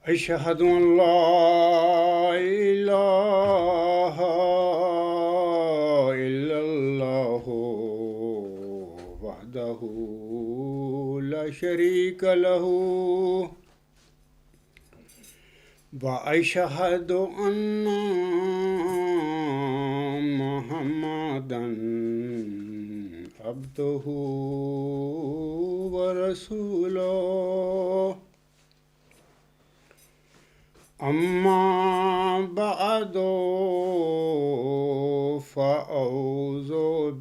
أشهد أن لا إله إلا الله وحده لا شريك له وأشهد أن محمدا عبده ورسوله أما بعد فأعوذ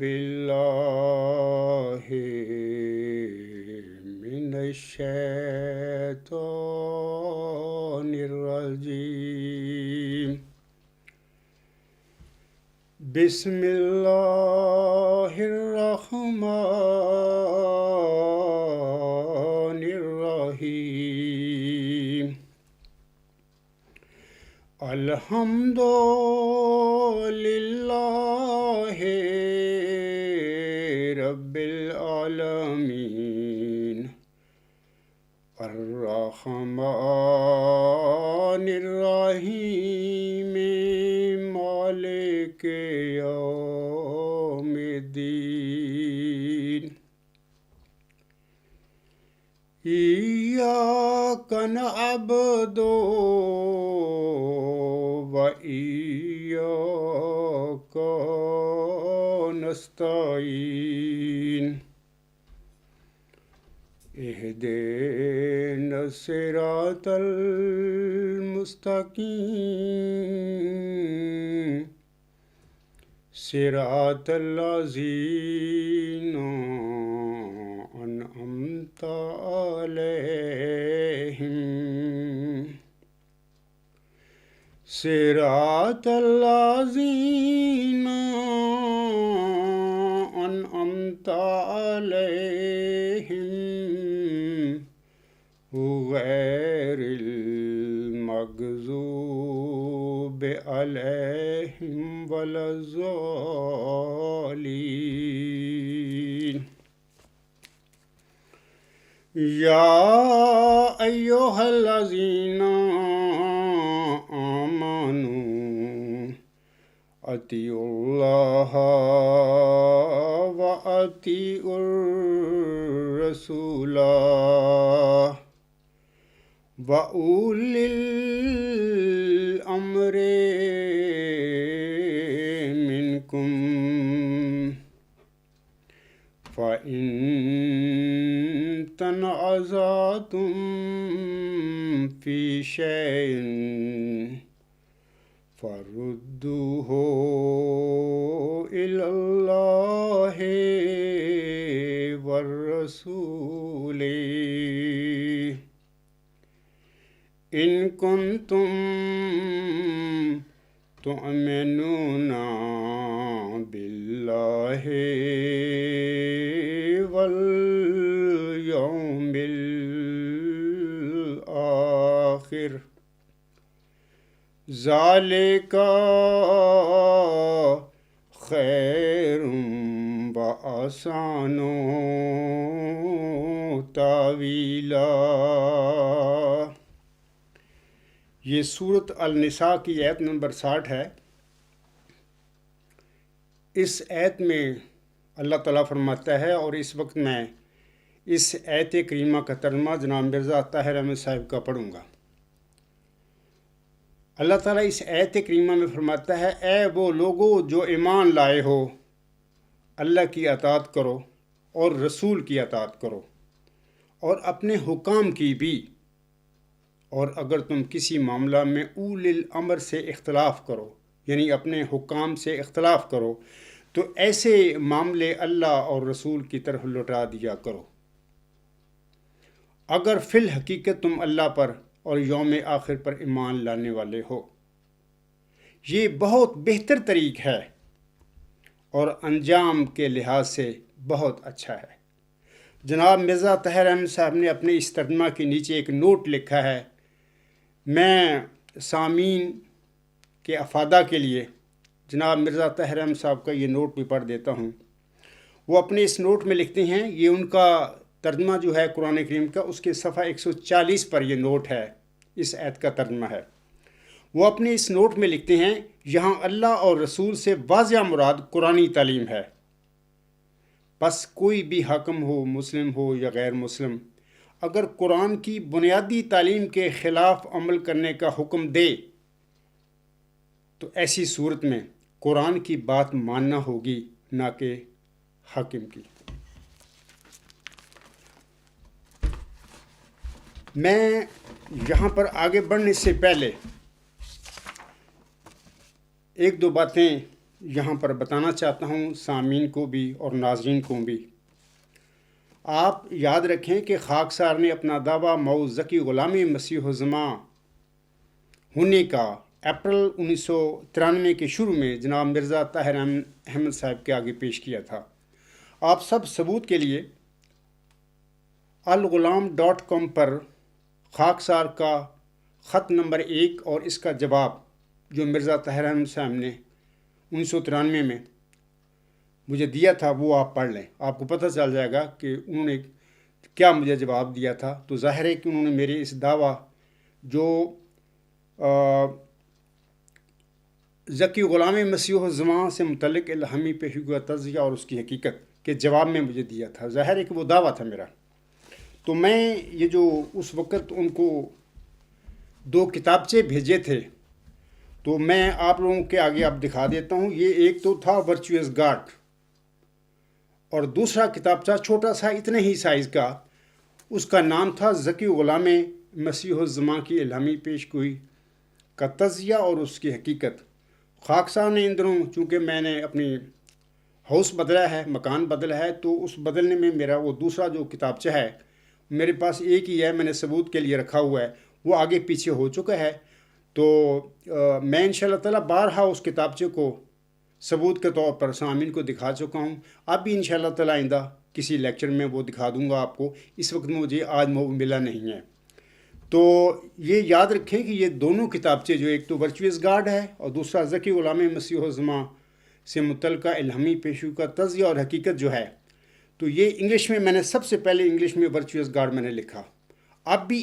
بالله من الشيطان الرجيم بسم الله الرحمن الرحيم الحمد لله رب العالمين الرحمن الرحيم مالك يوم الدين إياك نعبد وإياك نستعين اهدنا الصراط المستقيم صراط الذين أنعمت عليهم صراط الذين أنعمت عليهم غير المغضوب عليهم ولا الضالين يا أيها الذين آمنوا أطيعوا الله وأطيعوا الرسول وأولي الأمر منكم فإن تنازعتم في شيء فردوه إلى الله والرسول إن كنتم تؤمنون بالله واليوم الآخر ذلك خير وأحسن تاویلا۔ یہ سورۃ النساء کی آیت نمبر 60 ہے۔ اس آیت میں اللہ تعالیٰ فرماتا ہے، اور اس وقت میں اس آیت کریمہ کا ترجمہ جناب مرزا طاہر احمد صاحب کا پڑھوں گا۔ اللہ تعالیٰ اس آیت کریمہ میں فرماتا ہے، اے وہ لوگو جو ایمان لائے ہو، اللہ کی اطاعت کرو اور رسول کی اطاعت کرو اور اپنے حکام کی بھی، اور اگر تم کسی معاملہ میں اولی الامر سے اختلاف کرو، یعنی اپنے حکام سے اختلاف کرو، تو ایسے معاملے اللہ اور رسول کی طرف لوٹا دیا کرو۔ اگر فی الحقیقت تم اللہ پر اور یوم آخر پر ایمان لانے والے ہو، یہ بہت بہتر طریق ہے اور انجام کے لحاظ سے بہت اچھا ہے۔ جناب مرزا طاہر احمد صاحب نے اپنے اس ترجمہ کے نیچے ایک نوٹ لکھا ہے، میں سامعین کے افادہ کے لیے جناب مرزا طاہر احمد صاحب کا یہ نوٹ بھی پڑھ دیتا ہوں۔ وہ اپنے اس نوٹ میں لکھتے ہیں، یہ ان کا ترجمہ جو ہے قرآن کریم کا، اس کے صفحہ 140 پر یہ نوٹ ہے۔ اس آیت کا ترجمہ ہے۔ وہ اپنے اس نوٹ میں لکھتے ہیں، یہاں اللہ اور رسول سے واضح مراد قرآنی تعلیم ہے۔ بس کوئی بھی حاکم ہو، مسلم ہو یا غیر مسلم، اگر قرآن کی بنیادی تعلیم کے خلاف عمل کرنے کا حکم دے تو ایسی صورت میں قرآن کی بات ماننا ہوگی، نہ کہ حاکم کی۔ میں یہاں پر آگے بڑھنے سے پہلے ایک دو باتیں یہاں پر بتانا چاہتا ہوں سامعین کو بھی اور ناظرین کو بھی۔ آپ یاد رکھیں کہ خاکسار نے اپنا دعویٰ مئو ذکی غلام مسیح الزماں ہونے کا اپریل 1993 کے شروع میں جناب مرزا طاہر احمد صاحب کے آگے پیش کیا تھا۔ آپ سب ثبوت کے لیے الغلام.com پر خاکسار کا خط نمبر 1 اور اس کا جواب جو مرزا طاہر احمد صاحب نے 1993 میں مجھے دیا تھا وہ آپ پڑھ لیں۔ آپ کو پتہ چل جائے گا کہ انہوں نے کیا مجھے جواب دیا تھا۔ تو ظاہر ہے کہ انہوں نے میرے اس دعویٰ جو ذکی غلام مسیح الزماں سے متعلق الہامی پیشگی کا تجزیہ اور اس کی حقیقت کے جواب میں مجھے دیا تھا، ظاہر ہے کہ وہ دعویٰ تھا میرا۔ تو میں یہ جو اس وقت ان کو 2 کتابچے بھیجے تھے تو میں آپ لوگوں کے آگے اب دکھا دیتا ہوں۔ یہ ایک تو تھا ورچوئس گاڈ اور دوسرا کتابچہ چھوٹا سا اتنے ہی سائز کا، اس کا نام تھا ذکی غلام مسیح الزماں کی الہامی پیشگوئی کا تجزیہ اور اس کی حقیقت۔ خاکسار نے ان دنوں چونکہ میں نے اپنی ہاؤس بدلا ہے، مکان بدلا ہے، تو اس بدلنے میں میرا وہ دوسرا جو کتابچہ ہے میرے پاس ایک ہی ہے، میں نے ثبوت کے لیے رکھا ہوا ہے، وہ آگے پیچھے ہو چکا ہے۔ تو میں انشاءاللہ تعالیٰ بارہا اس کتابچے کو ثبوت کے طور پر سامعین کو دکھا چکا ہوں۔ اب بھی انشاءاللہ تعالیٰ آئندہ کسی لیکچر میں وہ دکھا دوں گا آپ کو، اس وقت مجھے آج ملا نہیں ہے۔ تو یہ یاد رکھیں کہ یہ دونوں کتابچے جو ایک تو ورچوئس گاڈ ہے اور دوسرا ذکی غلام مسیح الزماں سے متعلقہ الہامی پیشگی کا تجزیہ اور حقیقت جو ہے، تو یہ انگلش میں نے سب سے پہلے انگلش میں ورچوئس گاڈ میں نے لکھا۔ اب بھی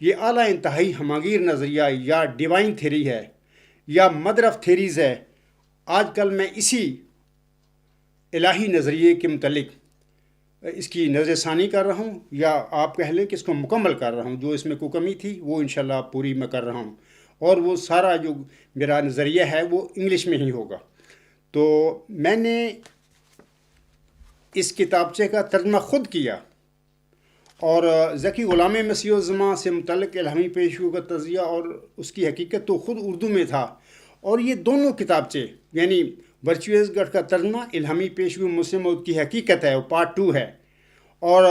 یہ اعلیٰ انتہائی ہماگیر نظریہ یا ڈیوائن تھیری ہے یا مدر آف تھیریز ہے، آج کل میں اسی الہی نظریے کے متعلق اس کی نظر ثانی کر رہا ہوں، یا آپ کہہ لیں کہ اس کو مکمل کر رہا ہوں۔ جو اس میں کوئی کمی تھی وہ انشاءاللہ پوری میں کر رہا ہوں، اور وہ سارا جو میرا نظریہ ہے وہ انگلش میں ہی ہوگا۔ تو میں نے اس کتابچے کا ترجمہ خود کیا اور ذکی غلام مسیح الزماں سے متعلق الہامی پیشگی کا تجزیہ اور اس کی حقیقت تو خود اردو میں تھا، اور یہ دونوں کتابچے یعنی ورچوئس گاڈ کا ترجمہ، الہامی پیشگی مسلم موت کی حقیقت ہے، وہ پارٹ 2 ہے، اور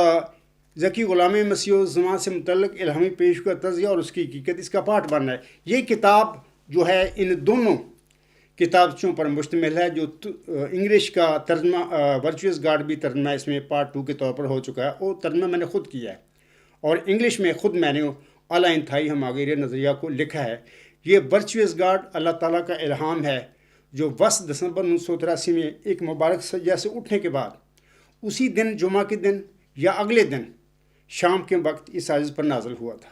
ذکی غلام مسیح الزماں سے متعلق الہامی پیشگی کا تجزیہ اور اس کی حقیقت اس کا پارٹ 1 ہے۔ یہ کتاب جو ہے ان دونوں کتابچوں پر مشتمل ہے، جو انگلش کا ترجمہ ورچوئس گاڈ بھی ترجمہ اس میں پارٹ 2 کے طور پر ہو چکا ہے، وہ ترجمہ میں نے خود کیا ہے، اور انگلش میں خود میں نے اعلیٰ انتہائی ہماگیر نظریہ کو لکھا ہے۔ یہ ورچوئس گاڈ اللہ تعالیٰ کا الہام ہے جو 10 دسمبر 1983 میں ایک مبارک سجدہ سے اٹھنے کے بعد اسی دن جمعہ کے دن یا اگلے دن شام کے وقت اس عزیز پر نازل ہوا تھا۔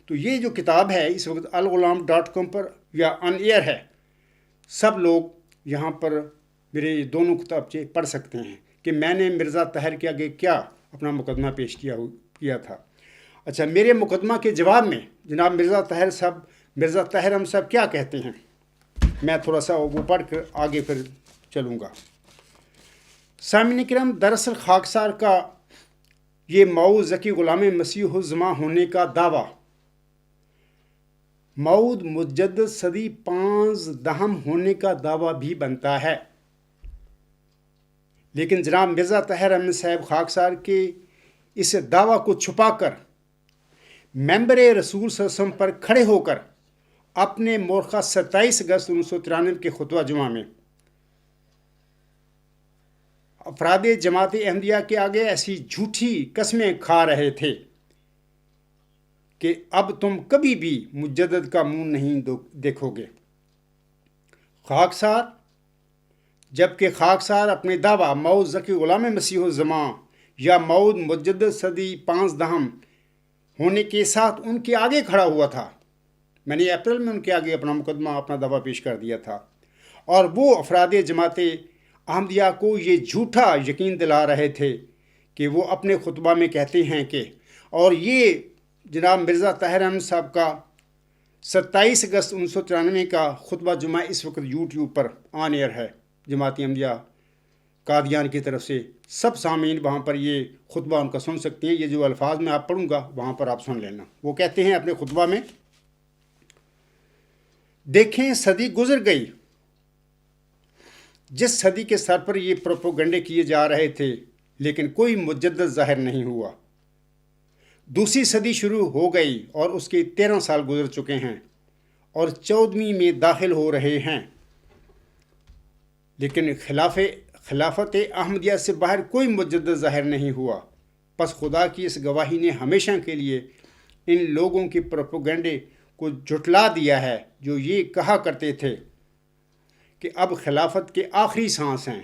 تو یہ جو کتاب ہے اس وقت الغلام.com پر یا آن ایئر ہے، سب لوگ یہاں پر میرے یہ دونوں کتابچے پڑھ سکتے ہیں کہ میں نے مرزا طاہر کے آگے کیا اپنا مقدمہ پیش کیا تھا۔ اچھا، میرے مقدمہ کے جواب میں جناب مرزا طاہر ہم صاحب کیا کہتے ہیں، میں تھوڑا سا وہ پڑھ کر آگے پھر چلوں گا۔ سامعین کرام، دراصل خاکسار کا یہ مئو ذکی غلام مسیح الزماں ہونے کا دعویٰ مؤد مجدد صدی 15 ہونے کا دعویٰ بھی بنتا ہے، لیکن جناب مرزا طاہر احمد صاحب خاکسار کے اس دعویٰ کو چھپا کر ممبر رسول صلی اللہ علیہ وسلم پر کھڑے ہو کر اپنے مورخہ 27 اگست 1993 کے خطبہ جمعہ میں افراد جماعت احمدیہ کے آگے ایسی جھوٹی قسمیں کھا رہے تھے کہ اب تم کبھی بھی مجدد کا منہ نہیں دیکھو گے۔ خاکسار جبکہ خاکسار اپنے دعویٰ مؤد ذکی غلام مسیح الزماں یا مؤد مجدد صدی 15 ہونے کے ساتھ ان کے آگے کھڑا ہوا تھا. میں نے اپریل میں ان کے آگے اپنا مقدمہ اپنا دعویٰ پیش کر دیا تھا. اور وہ افراد جماعت احمدیہ کو یہ جھوٹا یقین دلا رہے تھے کہ وہ اپنے خطبہ میں کہتے ہیں کہ، اور یہ جناب مرزا طاہر احمد صاحب کا 27 اگست 1993 کا خطبہ جمعہ اس وقت یوٹیوب پر آن ایئر ہے جماعت احمدیہ قادیان کی طرف سے. سب سامعین وہاں پر یہ خطبہ ان کا سن سکتے ہیں. یہ جو الفاظ میں آپ پڑھوں گا وہاں پر آپ سن لینا. وہ کہتے ہیں اپنے خطبہ میں، دیکھیں صدی گزر گئی جس صدی کے سر پر یہ پروپیگنڈے کیے جا رہے تھے، لیکن کوئی مجدد ظاہر نہیں ہوا. دوسری صدی شروع ہو گئی اور اس کے 13 سال گزر چکے ہیں اور 14ویں میں داخل ہو رہے ہیں، لیکن خلافت احمدیہ سے باہر کوئی مجدد ظاہر نہیں ہوا. پس خدا کی اس گواہی نے ہمیشہ کے لیے ان لوگوں کے پروپیگنڈے کو جھٹلا دیا ہے جو یہ کہا کرتے تھے کہ اب خلافت کے آخری سانس ہیں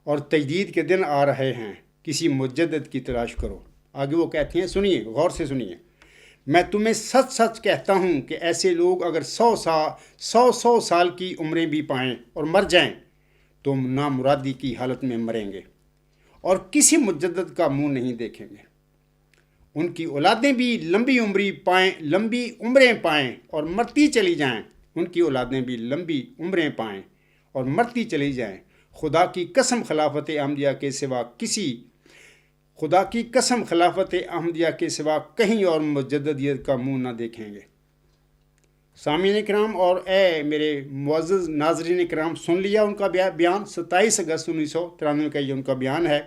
اور تجدید کے دن آ رہے ہیں، کسی مجدد کی تلاش کرو. آگے وہ کہتے ہیں، سنیے، غور سے سنیے، میں تمہیں سچ سچ کہتا ہوں کہ ایسے لوگ اگر 100 سال کی عمریں بھی پائیں اور مر جائیں تو نامرادی کی حالت میں مریں گے اور کسی مجدد کا منہ نہیں دیکھیں گے. ان کی اولادیں بھی لمبی عمریں پائیں اور مرتی چلی جائیں. ان کی اولادیں بھی لمبی عمریں پائیں اور مرتی چلی جائیں. خدا کی قسم خلافت احمدیہ کے سوا کہیں اور مجددیت کا منہ نہ دیکھیں گے. سامعین کرام اور اے میرے معزز ناظرین کرام، سن لیا ان کا بیان. 27 اگست 1993 کا یہ ان کا بیان ہے.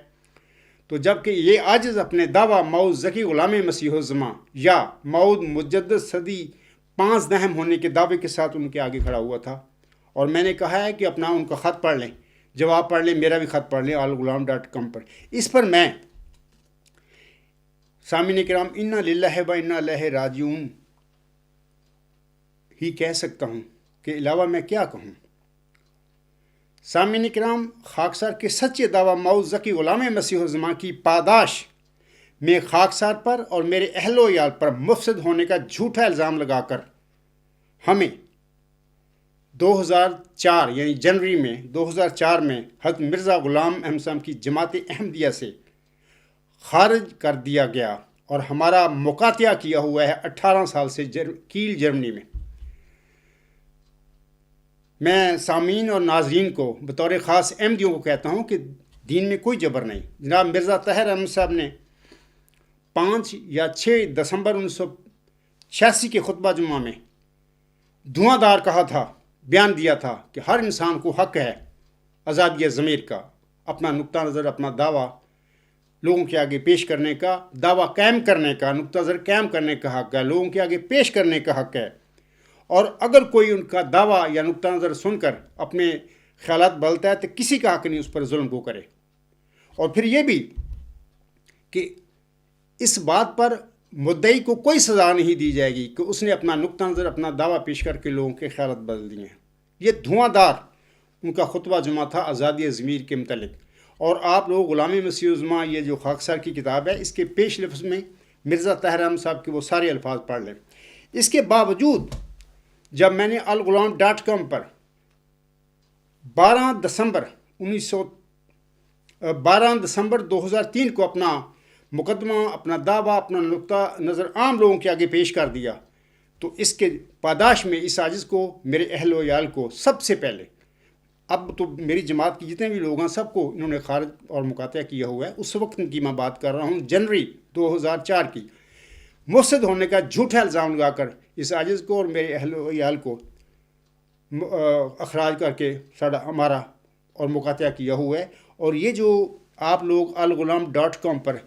تو جبکہ یہ عاجز اپنے دعویٰ موعود ذکی غلام مسیح الزماں یا موعود مجدد صدی 5 دہم ہونے کے دعوے کے ساتھ ان کے آگے کھڑا ہوا تھا. اور میں نے کہا ہے کہ اپنا ان کا خط پڑھ لیں، جواب پڑھ لیں، میرا بھی خط پڑھ لیں alghulam.com پر. اس پر میں سامعین کرام انا للہ و انا الیہ راجعون ہی کہہ سکتا ہوں کہ علاوہ میں کیا کہوں. سامعین کرام، خاکسار کے سچے دعویٰ موعود ذکی غلام مسیح الزماں کی پاداش میں خاکسار پر اور میرے اہل و عیال پر مفسد ہونے کا جھوٹا الزام لگا کر ہمیں 2004 یعنی جنوری میں 2004 میں حضرت مرزا غلام احمد صاحب کی جماعت احمدیہ سے خارج کر دیا گیا اور ہمارا مقاطعہ کیا ہوا ہے 18 سال سے کیل جرمنی میں. میں سامعین اور ناظرین کو بطور خاص احمدیوں کو کہتا ہوں کہ دین میں کوئی جبر نہیں. جناب مرزا طاہر احمد صاحب نے 5 یا 6 دسمبر 1986 کے خطبہ جمعہ میں دھواں دار کہا تھا، بیان دیا تھا کہ ہر انسان کو حق ہے آزادی ضمیر کا، اپنا نقطہ نظر، اپنا دعویٰ لوگوں کے آگے پیش کرنے کا، دعویٰ قائم کرنے کا، نقطہ نظر قائم کرنے کا حق ہے، لوگوں کے آگے پیش کرنے کا حق ہے. اور اگر کوئی ان کا دعویٰ یا نقطہ نظر سن کر اپنے خیالات بدلتا ہے تو کسی کا حق نہیں اس پر ظلم کو کرے. اور پھر یہ بھی کہ اس بات پر مدعی کو کوئی سزا نہیں دی جائے گی کہ اس نے اپنا نقطہ نظر، اپنا دعویٰ پیش کر کے لوگوں کے خیالات بدل دیے ہیں. یہ دھواں دار ان کا خطبہ جمعہ تھا آزادی ضمیر کے متعلق. اور آپ لوگ غلام مسیح الزماں یہ جو خاکسار کی کتاب ہے، اس کے پیش لفظ میں مرزا طاہر احمد صاحب کے وہ سارے الفاظ پڑھ لیں. اس کے باوجود جب میں نے alghulam.com پر 12 دسمبر 2003 کو اپنا مقدمہ، اپنا دعویٰ، اپنا نقطہ نظر عام لوگوں کے آگے پیش کر دیا، تو اس کے پاداش میں اس عاجز کو، میرے اہل و عیال کو سب سے پہلے، اب تو میری جماعت کی جتنے بھی لوگ ہیں سب کو انہوں نے خارج اور مقاطعہ کیا ہوا ہے. اس وقت کی میں بات کر رہا ہوں، جنوری 2004 کی. مفسد ہونے کا جھوٹا الزام لگا کر اس عاجز کو اور میرے اہل و عیال کو اخراج کر کے ہمارا اور مقاطعہ کیا ہوا ہے. اور یہ جو آپ لوگ alghulam.com پر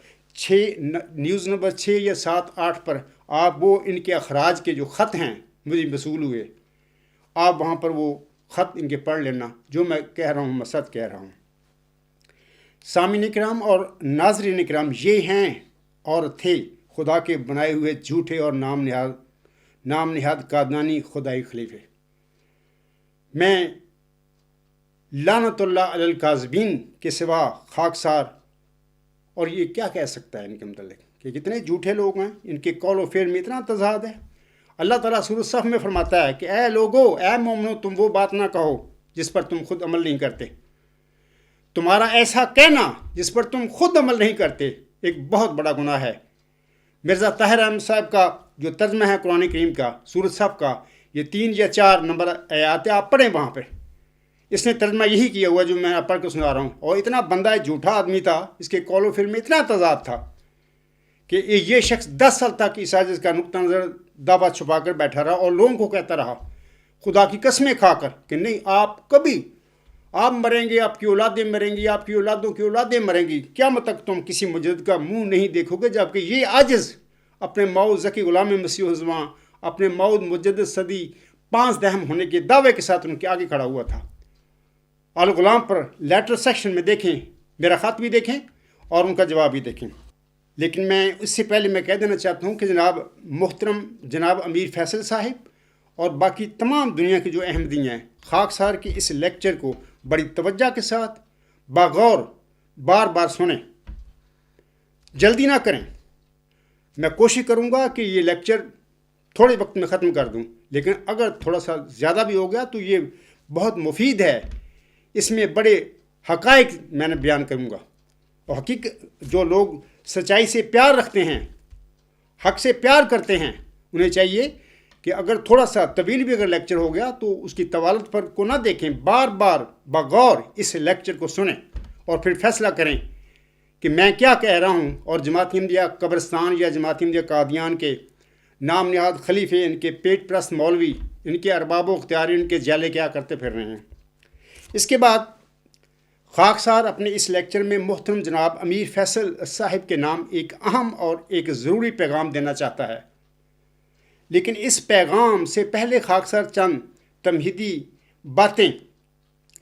نیوز نمبر 6 یا 7 8 پر آپ وہ ان کے اخراج کے جو خط ہیں مجھے موصول ہوئے، آپ وہاں پر وہ خط ان کے پڑھ لینا. جو میں کہہ رہا ہوں میں سچ کہہ رہا ہوں. سامعین کرام اور ناظرین کرام، یہ ہیں اور تھے خدا کے بنائے ہوئے جھوٹے اور نام نہاد قادیانی خدائی خلیفے. میں لعنت اللہ علی الکاذبین کے سوا خاکسار اور یہ کیا کہہ سکتا ہے ان کے متعلق. کہ کتنے جھوٹے لوگ ہیں، ان کے قول و فعل میں اتنا تضاد ہے۔ اللہ تعالیٰ سورۃ صف میں فرماتا ہے کہ اے لوگو، اے مومنو، تم وہ بات نہ کہو جس پر تم خود عمل نہیں کرتے۔ تمہارا ایسا کہنا جس پر تم خود عمل نہیں کرتے ایک بہت بڑا گناہ ہے۔ مرزا طاہر احمد صاحب کا جو ترجمہ ہے قرآن کریم کا سورۃ صف کا، یہ 3 یا 4 نمبر آیات آپ پڑھیں وہاں پہ، اس نے ترجمہ یہی کیا ہوا جو میں پڑھ کے سنا رہا ہوں۔ اور اتنا بندہ جھوٹا آدمی تھا، اس کے قول و فعل میں اتنا تضاد تھا کہ یہ شخص 10 سال تک اس سازش کا نقطہ نظر دعویٰ چھپا کر بیٹھا رہا اور لوگوں کو کہتا رہا خدا کی قسمیں کھا کر کہ نہیں، آپ مریں گے، آپ کی اولادیں مریں گی، آپ کی اولادوں کی اولادیں مریں گی، قیامت تک تم کسی مجدد کا منہ نہیں دیکھو گے، جبکہ یہ عاجز اپنے موعود ذکی غلام مسیح الزمان، اپنے موعود مجدد صدی 5 دہم ہونے کے دعوے کے ساتھ ان کے آگے کھڑا ہوا تھا۔ الغلام پر لیٹر سیکشن میں دیکھیں، میرا خط بھی دیکھیں اور ان کا جواب بھی دیکھیں۔ لیکن میں اس سے پہلے میں کہہ دینا چاہتا ہوں کہ محترم جناب امیر فیصل صاحب اور باقی تمام دنیا کے جو احمدی ہیں، خاکسار کے اس لیکچر کو بڑی توجہ کے ساتھ باغور بار بار سنیں، جلدی نہ کریں۔ میں کوشش کروں گا کہ یہ لیکچر تھوڑے وقت میں ختم کر دوں، لیکن اگر تھوڑا سا زیادہ بھی ہو گیا تو یہ بہت مفید ہے۔ اس میں بڑے حقائق میں نے بیان کروں گا، اور حقیقت جو لوگ سچائی سے پیار رکھتے ہیں، حق سے پیار کرتے ہیں، انہیں چاہیے کہ اگر تھوڑا سا طویل بھی اگر لیکچر ہو گیا تو اس کی طوالت پر کو نہ دیکھیں، بار بار بغور اس لیکچر کو سنیں اور پھر فیصلہ کریں کہ میں کیا کہہ رہا ہوں، اور جماعت احمدیہ قبرستان یا جماعت احمدیہ قادیان کے نام نہاد خلیفے، ان کے پیٹ پرست مولوی، ان کے ارباب و اختیاری، ان کے جالے کیا کرتے پھر رہے ہیں۔ اس کے بعد خاکسار اپنے اس لیکچر میں محترم جناب امیر فیصل صاحب کے نام ایک اہم اور ایک ضروری پیغام دینا چاہتا ہے، لیکن اس پیغام سے پہلے خاکسار چند تمہیدی باتیں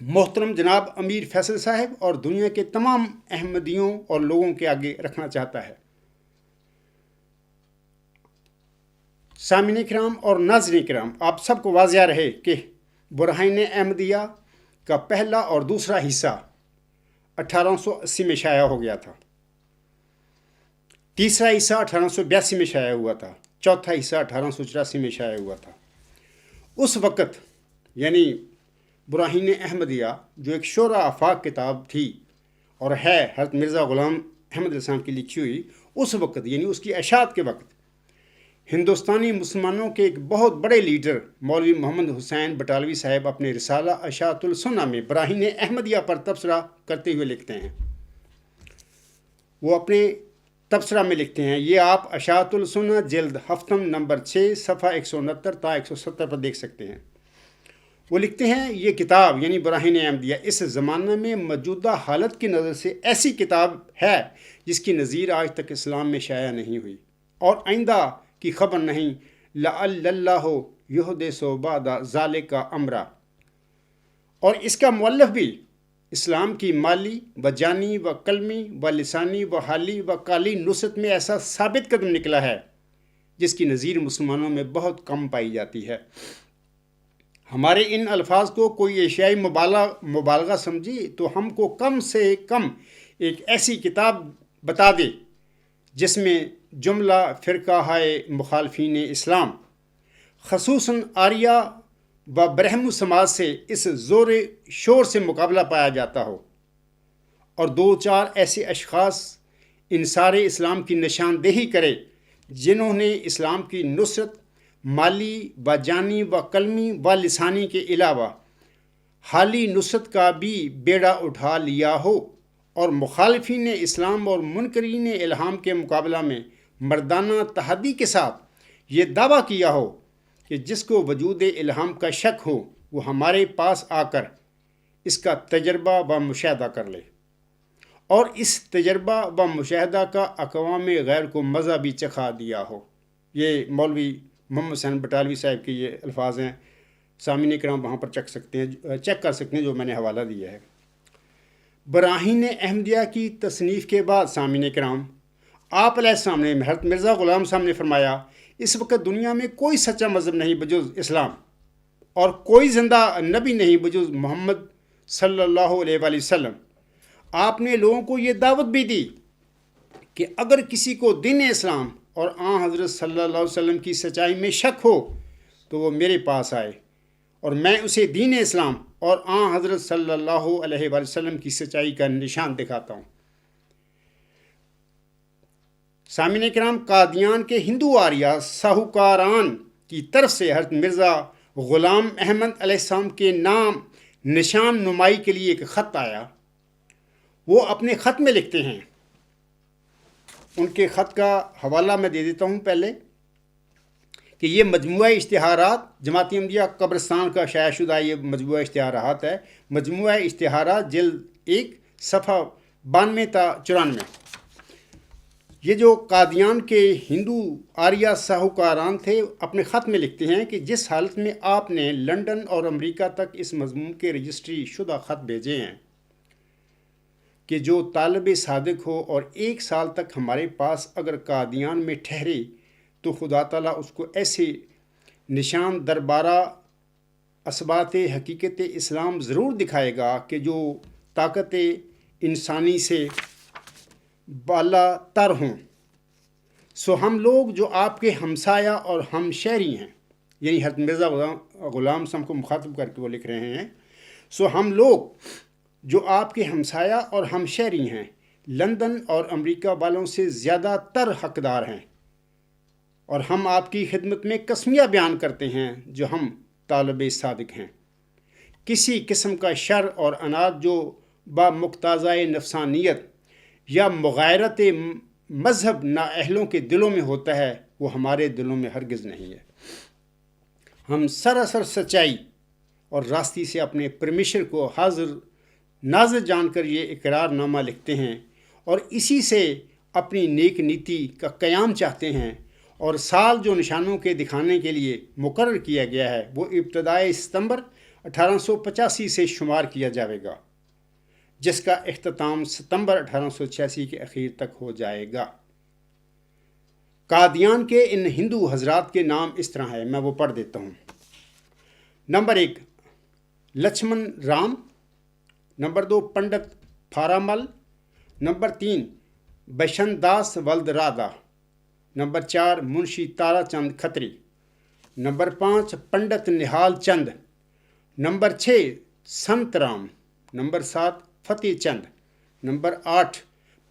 محترم جناب امیر فیصل صاحب اور دنیا کے تمام احمدیوں اور لوگوں کے آگے رکھنا چاہتا ہے۔ سامعین کرام اور ناظرین کرام، آپ سب کو واضح رہے کہ برہان احمدیہ کا پہلا اور دوسرا حصہ 1880 میں شائع ہو گیا تھا، تیسرا حصہ 1882 میں شائع ہوا تھا، چوتھا حصہ 1884 میں شائع ہوا تھا۔ اس وقت یعنی برہان احمدیہ جو ایک شورا آفاق کتاب تھی اور ہے حضرت مرزا غلام احمد السلام کی لکھی ہوئی، اس وقت یعنی اس کی اشاعت کے وقت ہندوستانی مسلمانوں کے ایک بہت بڑے لیڈر مولوی محمد حسین بٹالوی صاحب اپنے رسالہ اشاعت السنہ میں برہان احمدیہ پر تبصرہ کرتے ہوئے لکھتے ہیں۔ وہ اپنے تبصرہ میں لکھتے ہیں، یہ آپ اشاعت السنہ جلد ہفتم نمبر 6 صفحہ 169 تا 170 پر دیکھ سکتے ہیں۔ وہ لکھتے ہیں یہ کتاب یعنی برہان احمدیہ اس زمانہ میں موجودہ حالت کی نظر سے ایسی کتاب ہے جس کی نظیر آج تک اسلام میں شائع نہیں ہوئی اور آئندہ کی خبر نہیں، لعل اللہ یحدث بعد ذالک امرا۔ اور اس کا مؤلف بھی اسلام کی مالی و جانی و قلمی و لسانی و حالی و قالی نصرت میں ایسا ثابت قدم نکلا ہے جس کی نظیر مسلمانوں میں بہت کم پائی جاتی ہے۔ ہمارے ان الفاظ کو کوئی ایشیائی مبالغہ سمجھی تو ہم کو کم سے کم ایک ایسی کتاب بتا دے جس میں جملہ فرقہ ہائے مخالفین اسلام خصوصاً آریہ و برہمو سماج سے اس زور شور سے مقابلہ پایا جاتا ہو، اور 2-4 ایسے اشخاص انصار اسلام کی نشاندہی کرے جنہوں نے اسلام کی نصرت مالی و جانی و قلمی و لسانی کے علاوہ حالی نصرت کا بھی بیڑا اٹھا لیا ہو، اور مخالفین اسلام اور منکرین الہام کے مقابلہ میں مردانہ تحدی کے ساتھ یہ دعویٰ کیا ہو کہ جس کو وجود الہام کا شک ہو وہ ہمارے پاس آ کر اس کا تجربہ و مشاہدہ کر لے، اور اس تجربہ و مشاہدہ کا اقوام غیر کو مزہ بھی چکھا دیا ہو۔ یہ مولوی محمد حسین بٹالوی صاحب کے یہ الفاظ ہیں، سامعین کرام وہاں پر چیک کر سکتے ہیں جو میں نے حوالہ دیا ہے۔ برہان احمدیہ کی تصنیف کے بعد سامعین کرام، آپ علیہ السلام نے حضرت مرزا غلام صاحب نے فرمایا اس وقت دنیا میں کوئی سچا مذہب نہیں بجز اسلام، اور کوئی زندہ نبی نہیں بجز محمد صلی اللہ علیہ وآلہ وسلم۔ آپ نے لوگوں کو یہ دعوت بھی دی کہ اگر کسی کو دین اسلام اور آن حضرت صلی اللہ علیہ وسلم کی سچائی میں شک ہو تو وہ میرے پاس آئے اور میں اسے دین اسلام اور آن حضرت صلی اللہ علیہ وآلہ وسلم کی سچائی کا نشان دکھاتا ہوں۔ سامعین کرام، قادیان کے ہندو آریہ ساہوکاران کی طرف سے حضرت مرزا غلام احمد علیہ السلام کے نام نشان نمائی کے لیے ایک خط آیا۔ وہ اپنے خط میں لکھتے ہیں، ان کے خط کا حوالہ میں دے دیتا ہوں پہلے، کہ یہ مجموعہ اشتہارات جماعت احمدیہ قبرستان کا شائع شدہ یہ مجموعہ اشتہارات ہے، مجموعہ اشتہارات جلد 1 صفحہ 92 تا 94۔ یہ جو قادیان کے ہندو آریہ ساہوکاران تھے اپنے خط میں لکھتے ہیں کہ جس حالت میں آپ نے لنڈن اور امریکہ تک اس مضمون کے رجسٹری شدہ خط بھیجے ہیں کہ جو طالب صادق ہو اور 1 سال تک ہمارے پاس اگر قادیان میں ٹھہرے تو خدا تعالیٰ اس کو ایسے نشان دربارہ اثبات حقیقت اسلام ضرور دکھائے گا کہ جو طاقت انسانی سے بالا تر ہوں۔ سو ہم لوگ جو آپ کے ہمسایہ اور ہم شہری ہیں، یعنی حضرت مرزا غلام صاحب کو مخاطب کر کے وہ لکھ رہے ہیں، سو ہم لوگ جو آپ کے ہمسایہ اور ہم شہری ہیں لندن اور امریکہ والوں سے زیادہ تر حقدار ہیں، اور ہم آپ کی خدمت میں قسمیہ بیان کرتے ہیں جو ہم طالب صادق ہیں۔ کسی قسم کا شر اور اناد جو با مقتضائے نفسانیت یا مغایرت مذہب نااہلوں کے دلوں میں ہوتا ہے وہ ہمارے دلوں میں ہرگز نہیں ہے۔ ہم سراسر سچائی اور راستی سے اپنے پرمیشر کو حاضر ناظر جان کر یہ اقرار نامہ لکھتے ہیں اور اسی سے اپنی نیک نیتی کا قیام چاہتے ہیں، اور سال جو نشانوں کے دکھانے کے لیے مقرر کیا گیا ہے وہ ابتدائے ستمبر 1885 سے شمار کیا جائے گا، جس کا اختتام ستمبر 1886 کے اخیر تک ہو جائے گا۔ قادیان کے ان ہندو حضرات کے نام اس طرح ہے، میں وہ پڑھ دیتا ہوں۔ Number 1 Lachhman Ram, number 2 Pandit Pharamal, number 3 Bishan Das ولد رادھا، نمبر 4 منشی تارا چند کھتری، نمبر 5 پنڈت نہال چند، نمبر 6 سنت رام، نمبر 7 فتح چند، نمبر 8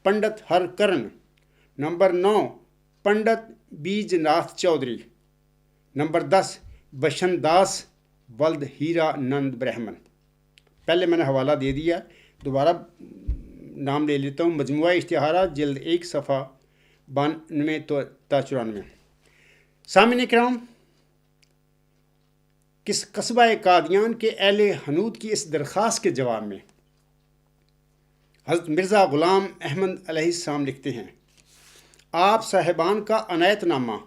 پنڈت ہر کرن، نمبر 9 پنڈت بیج ناتھ چودھری، نمبر 10 بشن داس ولد ہیرا نند برہمن۔ پہلے میں نے حوالہ دے دیا، دوبارہ نام لے لیتا ہوں۔ مجموعہ اشتہارات جلد 1 صفحہ 92 تا 94۔ سامعین کرام، قصبہ قادیان کے اہل حنود کی اس درخواست کے جواب میں حضرت مرزا غلام احمد علیہ السلام لکھتے ہیں، آپ صاحبان کا عنایت نامہ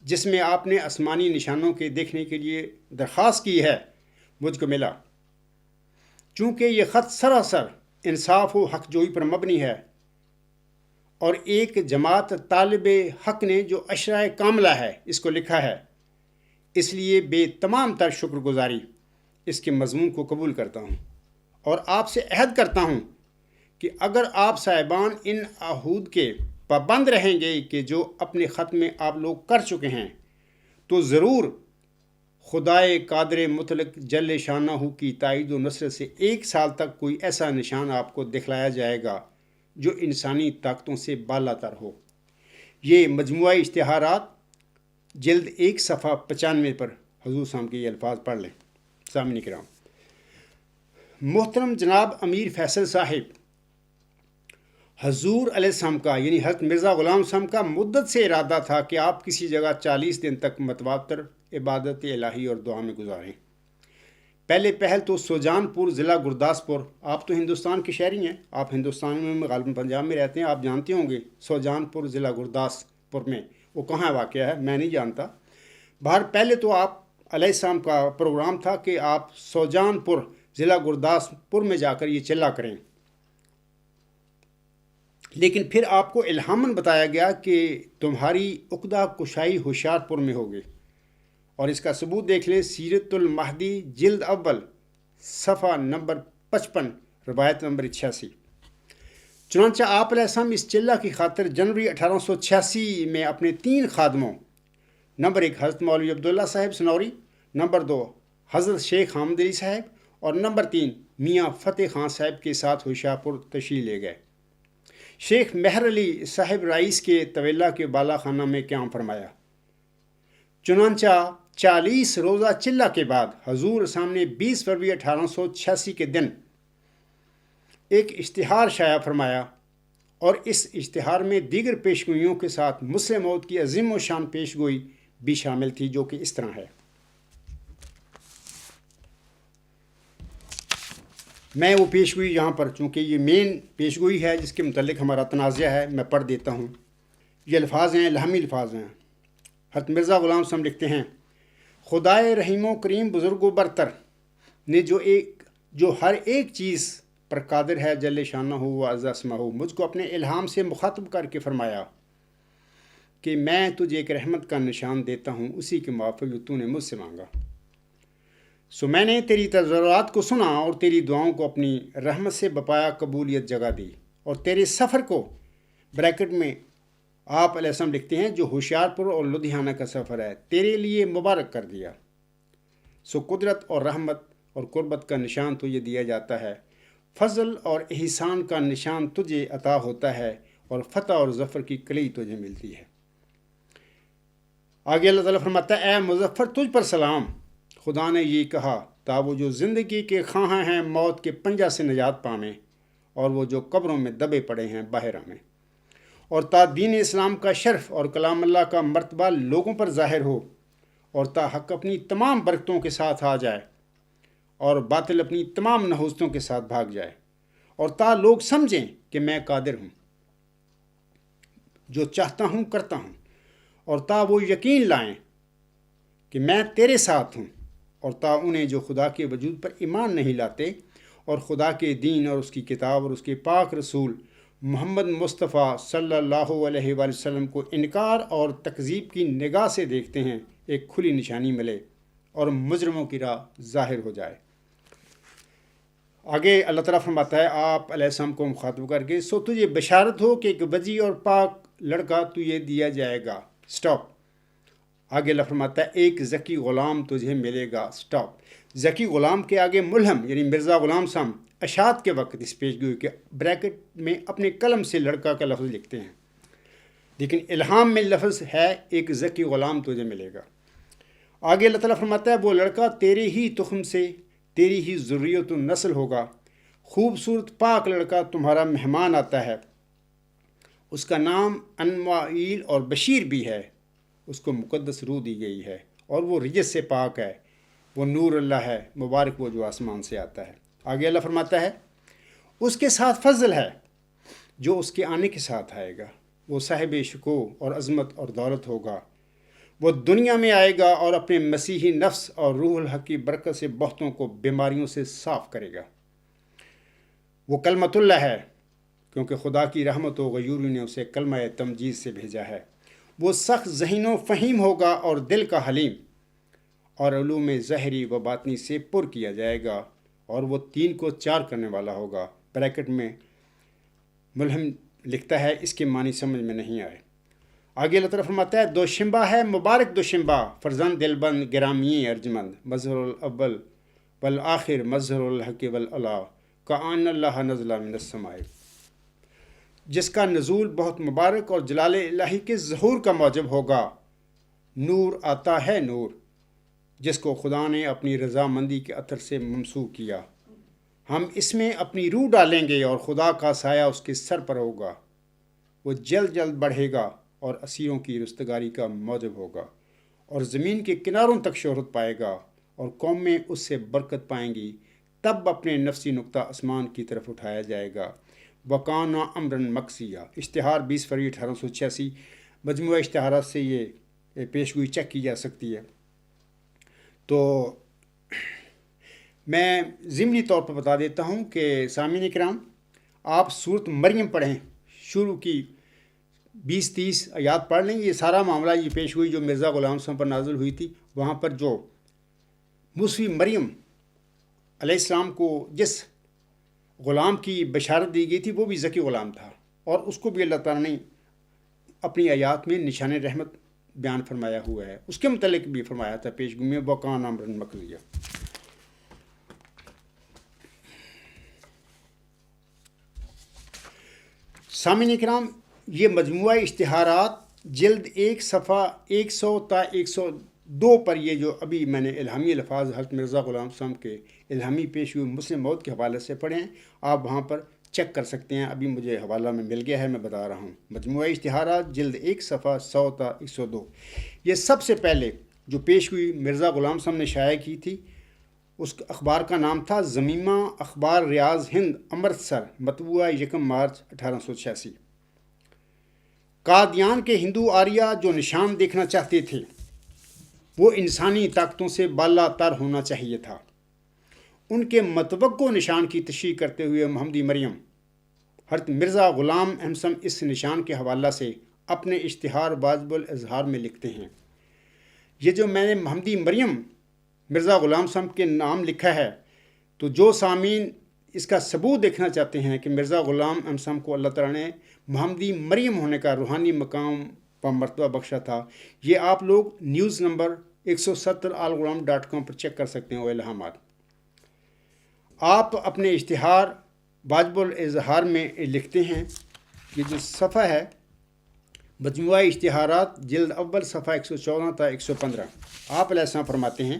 جس میں آپ نے آسمانی نشانوں کے دیکھنے کے لیے درخواست کی ہے مجھ کو ملا۔ چونکہ یہ خط سراسر انصاف و حق جوئی پر مبنی ہے اور ایک جماعت طالب حق نے جو اشرۂ کاملہ ہے اس کو لکھا ہے، اس لیے بے تمام تر شکر گزاری اس کے مضمون کو قبول کرتا ہوں اور آپ سے عہد کرتا ہوں کہ اگر آپ صاحبان ان عہود کے پابند رہیں گے کہ جو اپنے خط میں آپ لوگ کر چکے ہیں تو ضرور خدائے قادر مطلق جل شانہ کی تائید و نصرت سے 1 سال تک کوئی ایسا نشان آپ کو دکھلایا جائے گا جو انسانی طاقتوں سے بالا تر ہو۔ یہ مجموعہ اشتہارات جلد 1 صفحہ 95 پر حضور صاحب کے یہ الفاظ پڑھ لیں۔ سامعین کرام، محترم جناب امیر فیصل صاحب، حضور علیہ السلام کا یعنی حضرت مرزا غلام صاحب کا مدت سے ارادہ تھا کہ آپ کسی جگہ 40 دن تک متواتر عبادت الہی اور دعا میں گزاریں۔ پہلے پہل تو سوجان پور ضلع گرداسپور، آپ تو ہندوستان کے شہری ہیں، آپ ہندوستان میں غالباً پنجاب میں رہتے ہیں، آپ جانتے ہوں گے سوجان پور ضلع گرداسپور میں وہ کہاں واقع ہے، میں نہیں جانتا۔ باہر پہلے تو آپ علیہ السلام کا پروگرام تھا کہ آپ سوجان پور ضلع گرداسپور میں جا کر یہ چلا کریں، لیکن پھر آپ کو الہاماً بتایا گیا کہ تمہاری عقدہ کشائی ہوشیار پور میں ہوگی، اور اس کا ثبوت دیکھ لیں سیرت المہدی جلد اول صفحہ نمبر 55 روایت نمبر 86۔ چنانچہ آپ علیہ السلام اس چلہ کی خاطر جنوری 1886 میں اپنے 3 خادموں، نمبر 1 حضرت مولوی عبداللہ صاحب سنوری، نمبر 2 حضرت شیخ حامد علی صاحب، اور نمبر 3 میاں فتح خان صاحب کے ساتھ ہوشیار پور تشریف لے گئے۔ شیخ مہر علی صاحب رئیس کے طویلہ کے بالا خانہ میں قیام فرمایا۔ چنانچہ 40 روزہ چلہ کے بعد حضور صاحب نے 20 فروری 1886 کے دن ایک اشتہار شائع فرمایا، اور اس اشتہار میں دیگر پیشگوئیوں کے ساتھ مسلم موت کی عظیم و شان پیشگوئی بھی شامل تھی، جو کہ اس طرح ہے۔ میں وہ پیشگوئی یہاں پر، چونکہ یہ مین پیشگوئی ہے جس کے متعلق ہمارا تنازعہ ہے، میں پڑھ دیتا ہوں۔ یہ الفاظ ہیں، لہمی الفاظ ہیں۔ حضرت مرزا غلام صاحب لکھتے ہیں، خدائے رحیم و کریم بزرگ و برتر نے جو ہر ایک چیز پر قادر ہے، جل شانہ ہو و عز اسمہ ہو، مجھ کو اپنے الہام سے مخاطب کر کے فرمایا کہ میں تجھے ایک رحمت کا نشان دیتا ہوں، اسی کے موافق جو تو نے مجھ سے مانگا۔ سو میں نے تیری تضرعات کو سنا اور تیری دعاؤں کو اپنی رحمت سے بپایا قبولیت جگہ دی، اور تیرے سفر کو بریکٹ میں آپ علیہ السلام لکھتے ہیں جو ہوشیار پور اور لدھیانہ کا سفر ہے، تیرے لیے مبارک کر دیا۔ سو قدرت اور رحمت اور قربت کا نشان تجھے دیا جاتا ہے، فضل اور احسان کا نشان تجھے عطا ہوتا ہے، اور فتح اور ظفر کی کلی تجھے ملتی ہے۔ آگے اللہ تعالیٰ فرماتا ہے، اے مظفر تجھ پر سلام، خدا نے یہ کہا تا وہ جو زندگی کے خواہاں ہیں موت کے پنجہ سے نجات پامیں، اور وہ جو قبروں میں دبے پڑے ہیں باہر آمیں، اور تا دین اسلام کا شرف اور کلام اللہ کا مرتبہ لوگوں پر ظاہر ہو، اور تا حق اپنی تمام برکتوں کے ساتھ آ جائے، اور باطل اپنی تمام نحوستوں کے ساتھ بھاگ جائے، اور تا لوگ سمجھیں کہ میں قادر ہوں، جو چاہتا ہوں کرتا ہوں، اور تا وہ یقین لائیں کہ میں تیرے ساتھ ہوں، اور تا انہیں جو خدا کے وجود پر ایمان نہیں لاتے اور خدا کے دین اور اس کی کتاب اور اس کے پاک رسول محمد مصطفیٰ صلی اللہ علیہ وآلہ وسلم کو انکار اور تکذیب کی نگاہ سے دیکھتے ہیں، ایک کھلی نشانی ملے اور مجرموں کی راہ ظاہر ہو جائے۔ آگے اللہ تعالیٰ فرماتا ہے آپ علیہ السلام کو مخاطب کر کے، سو تجھے بشارت ہو کہ ایک وجی اور پاک لڑکا تجھے دیا جائے گا۔ سٹاپ۔ آگے اللہ فرماتا ہے ایک ذکی غلام تجھے ملے گا۔ سٹاپ۔ ذکی غلام کے آگے ملہم یعنی مرزا غلام صاحب اشاعت کے وقت اس پیشگوئی کے بریکٹ میں اپنے قلم سے لڑکا کا لفظ لکھتے ہیں، لیکن الہام میں لفظ ہے ایک ذکی غلام تجھے ملے گا۔ آگے اللہ تعالیٰ فرماتا ہے وہ لڑکا تیرے ہی تخم سے تیری ہی ذریت و نسل ہوگا، خوبصورت پاک لڑکا تمہارا مہمان آتا ہے، اس کا نام انمائیل اور بشیر بھی ہے، اس کو مقدس روح دی گئی ہے، اور وہ رجس سے پاک ہے، وہ نور اللہ ہے، مبارک وہ جو آسمان سے آتا ہے۔ آگے اللہ فرماتا ہے اس کے ساتھ فضل ہے جو اس کے آنے کے ساتھ آئے گا، وہ صاحب شکوہ اور عظمت اور دولت ہوگا، وہ دنیا میں آئے گا اور اپنے مسیحی نفس اور روح الحق کی برکت سے بہتوں کو بیماریوں سے صاف کرے گا۔ وہ کلمت اللہ ہے کیونکہ خدا کی رحمت و غیوری نے اسے کلمہ تمجید سے بھیجا ہے۔ وہ سخت ذہین و فہیم ہوگا اور دل کا حلیم، اور علوم ظاہری و باطنی سے پر کیا جائے گا، اور وہ 3 کو 4 کرنے والا ہوگا۔ بریکٹ میں ملہم لکھتا ہے اس کے معنی سمجھ میں نہیں آئے۔ آگے اللہ تعالیٰ فرماتا ہے دوشنبہ ہے مبارک دوشنبہ، فرزند دلبند گرامی ارجمند، مظہر الاول والآخر مظہر الحق والعلا، کأن اللہ نزل من السماء، جس کا نزول بہت مبارک اور جلال الہی کے ظہور کا موجب ہوگا۔ نور آتا ہے نور، جس کو خدا نے اپنی رضامندی کے عطر سے ممسوح کیا، ہم اس میں اپنی روح ڈالیں گے اور خدا کا سایہ اس کے سر پر ہوگا، وہ جلد جلد بڑھے گا اور اسیروں کی رستگاری کا موجب ہوگا، اور زمین کے کناروں تک شہرت پائے گا، اور قومیں اس سے برکت پائیں گی۔ تب اپنے نفسی نقطہ آسمان کی طرف اٹھایا جائے گا۔ وکانا امرن مقصیہ، اشتہار 20 فروری 1886، مجموعہ اشتہارات سے یہ پیشگوئی چیک کی جا سکتی ہے۔ تو میں ضمنی طور پر بتا دیتا ہوں کہ سامعین کرام آپ سورۃ مریم پڑھیں، شروع کی 20-30 آیات پڑھ لیں۔ یہ سارا معاملہ یہ پیشگوئی جو مرزا غلام صاحب پر نازل ہوئی تھی، وہاں پر جو موسوی مریم علیہ السلام کو جس غلام کی بشارت دی گئی تھی وہ بھی ذکی غلام تھا، اور اس کو بھی اللہ تعالیٰ نے اپنی آیات میں نشان رحمت بیان فرمایا ہوا ہے۔ اس کے متعلق بھی فرمایا تھا پیشگوئی میں، وَكَانَ أَمْرًا مَقْضِيًّا۔ سامعین کرام، یہ مجموعہ اشتہارات جلد 1 صفحہ 100 تا 102 پر یہ جو ابھی میں نے الہامی الفاظ حضرت مرزا غلام صاحب کے الہامی پیش ہوئے مسلم موت کے حوالے سے پڑھیں، آپ وہاں پر چیک کر سکتے ہیں۔ ابھی مجھے حوالہ میں مل گیا ہے، میں بتا رہا ہوں۔ مجموعہ اشتہارات جلد 1 صفحہ 100 تا 102۔ یہ سب سے پہلے جو پیش ہوئی مرزا غلام صاحب نے شائع کی تھی، اس اخبار کا نام تھا زمیمہ اخبار ریاض ہند امرتسر، مطبوعہ 1 مارچ 1886۔ قادیان کے ہندو آریہ جو نشان دیکھنا چاہتے تھے وہ انسانی طاقتوں سے بالا تر ہونا چاہیے تھا۔ ان کے متوقع نشان کی تشریح کرتے ہوئے محمدی مریم حضرت مرزا غلام احمد اس نشان کے حوالہ سے اپنے اشتہار واجب الاظہار میں لکھتے ہیں۔ یہ جو میں نے محمدی مریم مرزا غلام صاحب کے نام لکھا ہے، تو جو سامعین اس کا ثبوت دیکھنا چاہتے ہیں کہ مرزا غلام احمد صاحب کو اللہ تعالیٰ نے محمدی مریم ہونے کا روحانی مقام و مرتبہ بخشا تھا، یہ آپ لوگ نیوز نمبر 170 alghulam.com پر چیک کر سکتے ہیں وہ الہامات۔ آپ اپنے اشتہار واجب الاظہار میں لکھتے ہیں، یہ جو صفحہ ہے مجموعہ اشتہارات جلد اول صفحہ 114 تا 115، آپ علیہ السلام فرماتے ہیں،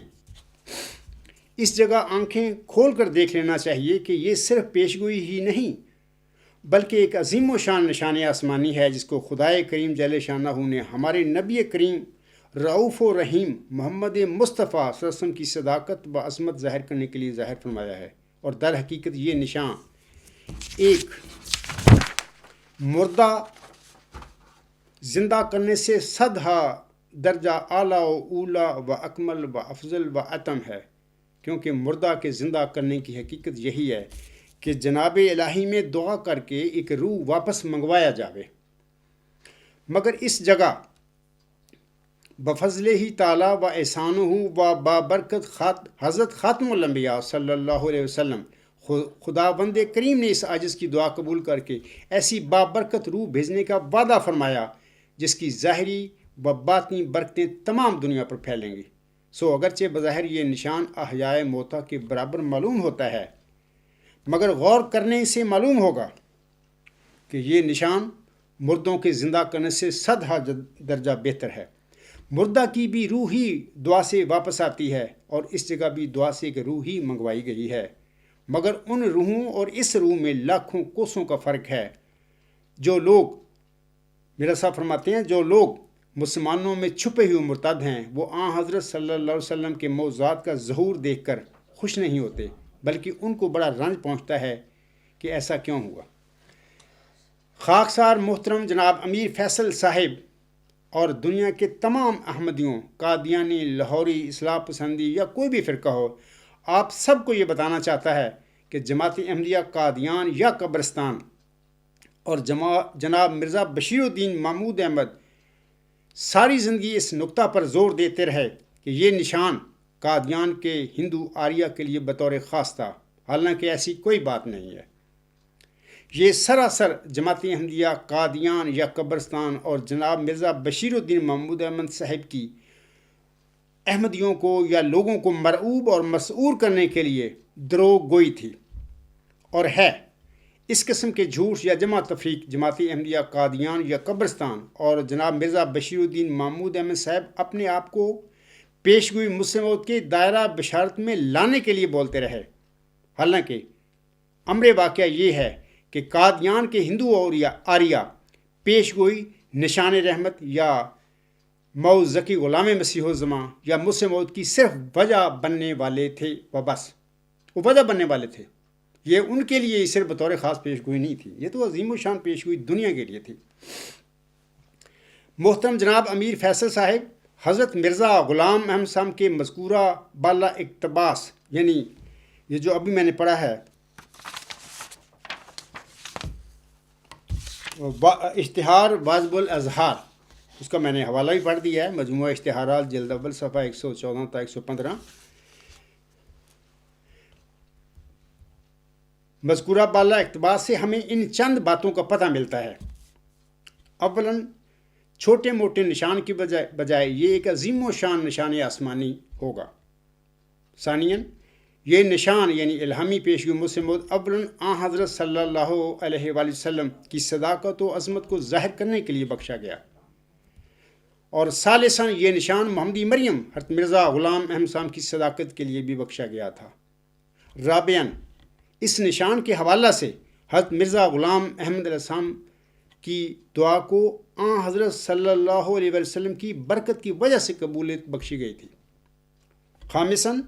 اس جگہ آنکھیں کھول کر دیکھ لینا چاہیے کہ یہ صرف پیشگوئی ہی نہیں بلکہ ایک عظیم و شان نشان آسمانی ہے جس کو خدائے کریم جل شانہ نے ہمارے نبی کریم رعوف و رحیم محمد مصطفیٰ صلی اللہ علیہ وسلم کی صداقت و عظمت ظاہر کرنے کے لیے ظاہر فرمایا ہے۔ اور در حقیقت یہ نشان ایک مردہ زندہ کرنے سے 100 درجہ اعلیٰ و اولا و اکمل و افضل و اتم ہے، کیونکہ مردہ کے زندہ کرنے کی حقیقت یہی ہے کہ جناب الہی میں دعا کر کے ایک روح واپس منگوایا جاوے، مگر اس جگہ بفضل ہی تعالیٰ و احسانہ و بابرکت حضرت خاتم الانبیاء صلی اللہ علیہ وسلم خدا بند کریم نے اس عاجز کی دعا قبول کر کے ایسی بابرکت روح بھیجنے کا وعدہ فرمایا جس کی ظاہری و باطنی برکتیں تمام دنیا پر پھیلیں گی۔ سو اگرچہ بظاہر یہ نشان احیاء موتا کے برابر معلوم ہوتا ہے، مگر غور کرنے سے معلوم ہوگا کہ یہ نشان مردوں کے زندہ کرنے سے 100 درجہ بہتر ہے۔ مردہ کی بھی روح ہی دعا سے واپس آتی ہے، اور اس جگہ بھی دعا سے ایک روح ہی منگوائی گئی ہے، مگر ان روحوں اور اس روح میں لاکھوں کوسوں کا فرق ہے۔ جو لوگ میرا صاحب فرماتے ہیں، جو لوگ مسلمانوں میں چھپے ہوئے مرتد ہیں وہ حضرت صلی اللہ علیہ وسلم کے معجزات کا ظہور دیکھ کر خوش نہیں ہوتے، بلکہ ان کو بڑا رنج پہنچتا ہے کہ ایسا کیوں ہوا۔ خاکسار محترم جناب امیر فیصل صاحب اور دنیا کے تمام احمدیوں، قادیانی، لاہوری، اصلاح پسندی یا کوئی بھی فرقہ ہو، آپ سب کو یہ بتانا چاہتا ہے کہ جماعت احمدیہ قادیان یا قبرستان اور جناب مرزا بشیر الدین محمود احمد ساری زندگی اس نقطہ پر زور دیتے رہے کہ یہ نشان قادیان کے ہندو آریہ کے لیے بطور خاص تھا، حالانکہ ایسی کوئی بات نہیں ہے۔ یہ سراسر جماعت احمدیہ قادیان یا قبرستان اور جناب مرزا بشیر الدین محمود احمد صاحب کی احمدیوں کو یا لوگوں کو مرعوب اور مسعور کرنے کے لیے دروغ گوئی تھی اور ہے۔ اس قسم کے جھوٹ یا جمع تفریق جماعت احمدیہ قادیان یا قبرستان اور جناب مرزا بشیر الدین محمود احمد صاحب اپنے آپ کو پیشگوئی مسلم موت کے دائرہ بشارت میں لانے کے لیے بولتے رہے، حالانکہ امر واقعہ یہ ہے کہ قادیان کے ہندو اور یا آریہ پیشگوئی نشان رحمت یا موعظ ذکی غلام مسیح الزماں یا مسلم موت کی صرف وجہ بننے والے تھے و بس، وہ وجہ بننے والے تھے۔ یہ ان کے لیے صرف بطور خاص پیشگوئی نہیں تھی، یہ تو عظیم و شان پیشگوئی دنیا کے لیے تھی۔ محترم جناب امیر فیصل صاحب حضرت مرزا غلام احمد صاحب کے مذکورہ بالا اقتباس، یعنی یہ جو ابھی میں نے پڑھا ہے اشتہار واجب الاظہار، اس کا میں نے حوالہ بھی پڑھ دیا ہے، مجموعہ اشتہارات جلد اول صفحہ 114 تا 115۔ مذکورہ بالا اقتباس سے ہمیں ان چند باتوں کا پتہ ملتا ہے۔ اولاً چھوٹے موٹے نشان کی بجائے یہ ایک عظیم و شان نشان آسمانی ہوگا۔ ثانیاً یہ نشان یعنی الہامی پیشگی مسلم موعود اولاً حضرت صلی اللہ علیہ وآلہ وسلم کی صداقت و عظمت کو ظاہر کرنے کے لیے بخشا گیا، اور ثالثاً یہ نشان محمدی مریم حضرت مرزا غلام احمد صاحب کی صداقت کے لیے بھی بخشا گیا تھا۔ رابعاً اس نشان کے حوالہ سے حضرت مرزا غلام احمد علیہ السلام کی دعا کو حضرت صلی اللہ علیہ وسلم کی برکت کی وجہ سے قبولیت بخشی گئی تھی۔ خامساً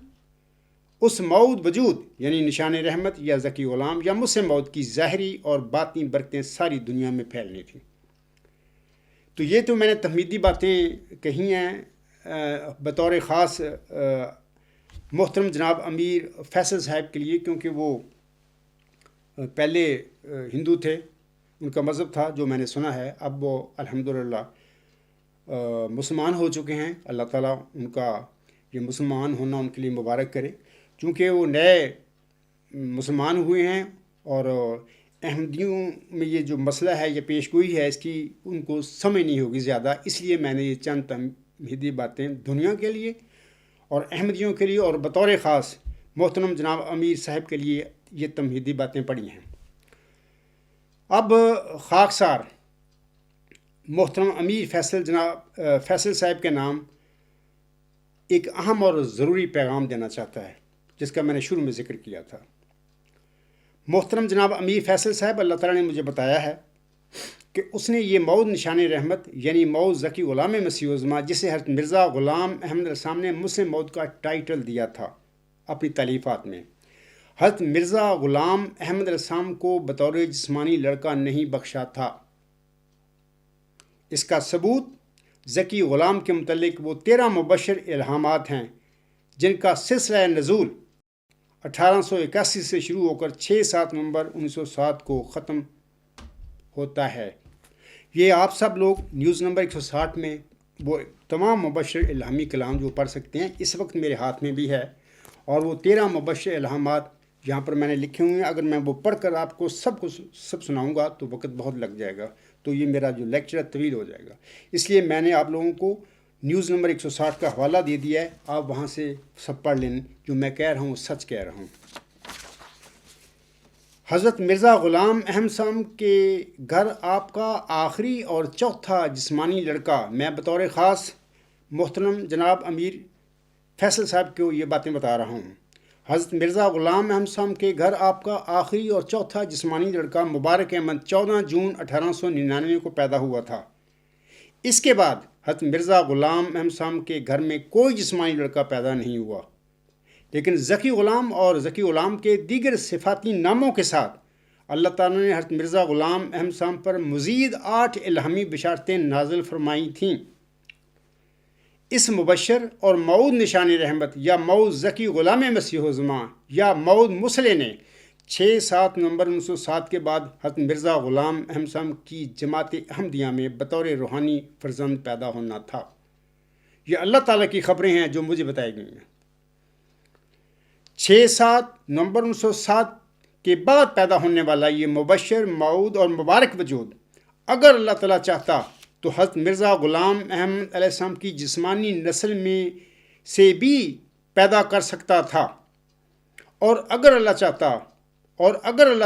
اس موعود وجود یعنی نشان رحمت یا ذکی غلام یا مسلم موعود کی ظاہری اور باطنی برکتیں ساری دنیا میں پھیلنی تھیں۔ تو یہ تو میں نے تحمیدی باتیں کہی ہیں بطور خاص محترم جناب امیر فیصل صاحب کے لیے، کیونکہ وہ پہلے ہندو تھے، ان کا مذہب تھا جو میں نے سنا ہے، اب وہ الحمدللہ مسلمان ہو چکے ہیں۔ اللہ تعالیٰ ان کا یہ مسلمان ہونا ان کے لیے مبارک کرے، چونکہ وہ نئے مسلمان ہوئے ہیں اور احمدیوں میں یہ جو مسئلہ ہے یہ پیش گوئی ہے، اس کی ان کو سمجھ نہیں ہوگی زیادہ، اس لیے میں نے یہ چند تمہیدی باتیں دنیا کے لیے اور احمدیوں کے لیے اور بطور خاص محترم جناب امیر صاحب کے لیے یہ تمہیدی باتیں پڑھی ہیں۔ اب خاکسار محترم امیر فیصل صاحب کے نام ایک اہم اور ضروری پیغام دینا چاہتا ہے، جس کا میں نے شروع میں ذکر کیا تھا۔ محترم جناب امیر فیصل صاحب، اللہ تعالیٰ نے مجھے بتایا ہے کہ اس نے یہ موعود نشان رحمت یعنی موعود ذکی غلام مسیح عظما، جسے حضرت مرزا غلام احمد علیہ السلام نے مسلم موعود کا ٹائٹل دیا تھا اپنی تالیفات میں، حضرت مرزا غلام احمد علیہ السلام کو بطور جسمانی لڑکا نہیں بخشا تھا۔ اس کا ثبوت ذکی غلام کے متعلق وہ 13 مبشر الہامات ہیں جن کا سلسلہ نزول 1881 سے شروع ہو کر 6-7 نومبر 1907 کو ختم ہوتا ہے۔ یہ آپ سب لوگ نیوز نمبر 160 میں وہ تمام مبشر الہامی کلام جو پڑھ سکتے ہیں، اس وقت میرے ہاتھ میں بھی ہے، اور وہ 13 مبشر الہامات یہاں پر میں نے لکھے ہوئے ہیں۔ اگر میں وہ پڑھ کر آپ کو سب سناؤں گا تو وقت بہت لگ جائے گا، تو یہ میرا جو لیکچر ہے طویل ہو جائے گا، اس لیے میں نے آپ لوگوں کو نیوز نمبر 160 کا حوالہ دے دیا ہے، آپ وہاں سے سب پڑھ لیں، جو میں کہہ رہا ہوں وہ سچ کہہ رہا ہوں۔ حضرت مرزا غلام احمد صاحب کے گھر آپ کا آخری اور چوتھا جسمانی لڑکا، میں بطور خاص محترم جناب امیر فیصل صاحب کو یہ باتیں بتا رہا ہوں۔ حضرت مرزا غلام احمد صاحب کے گھر آپ کا آخری اور چوتھا جسمانی لڑکا مبارک احمد 14 جون 1899 کو پیدا ہوا تھا۔ اس کے بعد حضرت مرزا غلام احمد صاحب کے گھر میں کوئی جسمانی لڑکا پیدا نہیں ہوا، لیکن ذکی غلام اور ذکی غلام کے دیگر صفاتی ناموں کے ساتھ اللہ تعالیٰ نے حضرت مرزا غلام احمد صاحب پر مزید 8 الہامی بشارتیں نازل فرمائی تھیں۔ اس مبشر اور موعود نشان رحمت یا موعود ذکی غلام مسیح عظما یا موعود مسلح نے 6-7 نومبر 1907 کے بعد حضرت مرزا غلام احمد صاحب کی جماعت احمدیہ میں بطور روحانی فرزند پیدا ہونا تھا۔ یہ اللہ تعالیٰ کی خبریں ہیں جو مجھے بتائی گئی ہیں۔ 6-7 نومبر 1907 کے بعد پیدا ہونے والا یہ مبشر، موعود اور مبارک وجود اگر اللہ تعالیٰ چاہتا تو حضرت مرزا غلام احمد علیہ السلام کی جسمانی نسل میں سے بھی پیدا کر سکتا تھا، اور اگر اللہ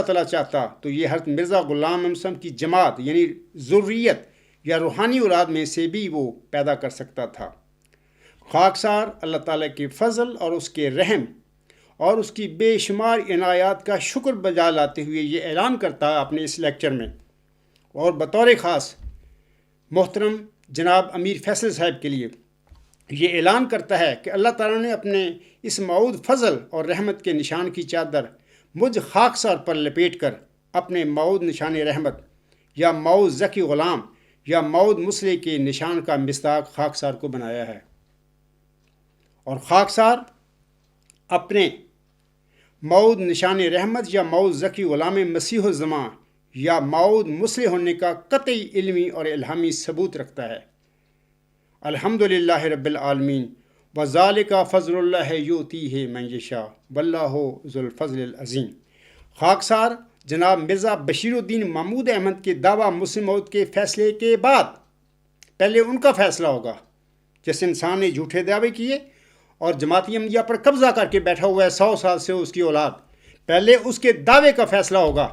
تعالیٰ چاہتا تو یہ حضرت مرزا غلام احمد صاحب کی جماعت یعنی ذریت یا روحانی اولاد میں سے بھی وہ پیدا کر سکتا تھا۔ خاکسار اللہ تعالیٰ کے فضل اور اس کے رحم اور اس کی بے شمار عنایات کا شکر بجا لاتے ہوئے یہ اعلان کرتا ہے اپنے اس لیکچر میں، اور بطور خاص محترم جناب امیر فیصل صاحب کے لیے یہ اعلان کرتا ہے کہ اللہ تعالیٰ نے اپنے اس موعود فضل اور رحمت کے نشان کی چادر مجھ خاکسار پر لپیٹ کر اپنے موعود نشان رحمت یا موعود ذکی غلام یا موعود مسلح کے نشان کا مصداق خاکسار کو بنایا ہے، اور خاکسار اپنے موعود نشان رحمت یا موعود ذکی غلام مسیح الزماں یا موعود مسلح ہونے کا قطعی علمی اور الہامی ثبوت رکھتا ہے۔ الحمدللہ رب العالمین وذالک فضل اللہ یؤتیہ من یشاء واللہ ذو الفضل العظیم۔ خاکسار جناب مرزا بشیر الدین محمود احمد کے دعویٰ مسلم موعود کے فیصلے کے بعد، پہلے ان کا فیصلہ ہوگا جس انسان نے جھوٹے دعوے کیے اور جماعتی احمدیہ پر قبضہ کر کے بیٹھا ہوا ہے 100 سال سے اس کی اولاد، پہلے اس کے دعوے کا فیصلہ ہوگا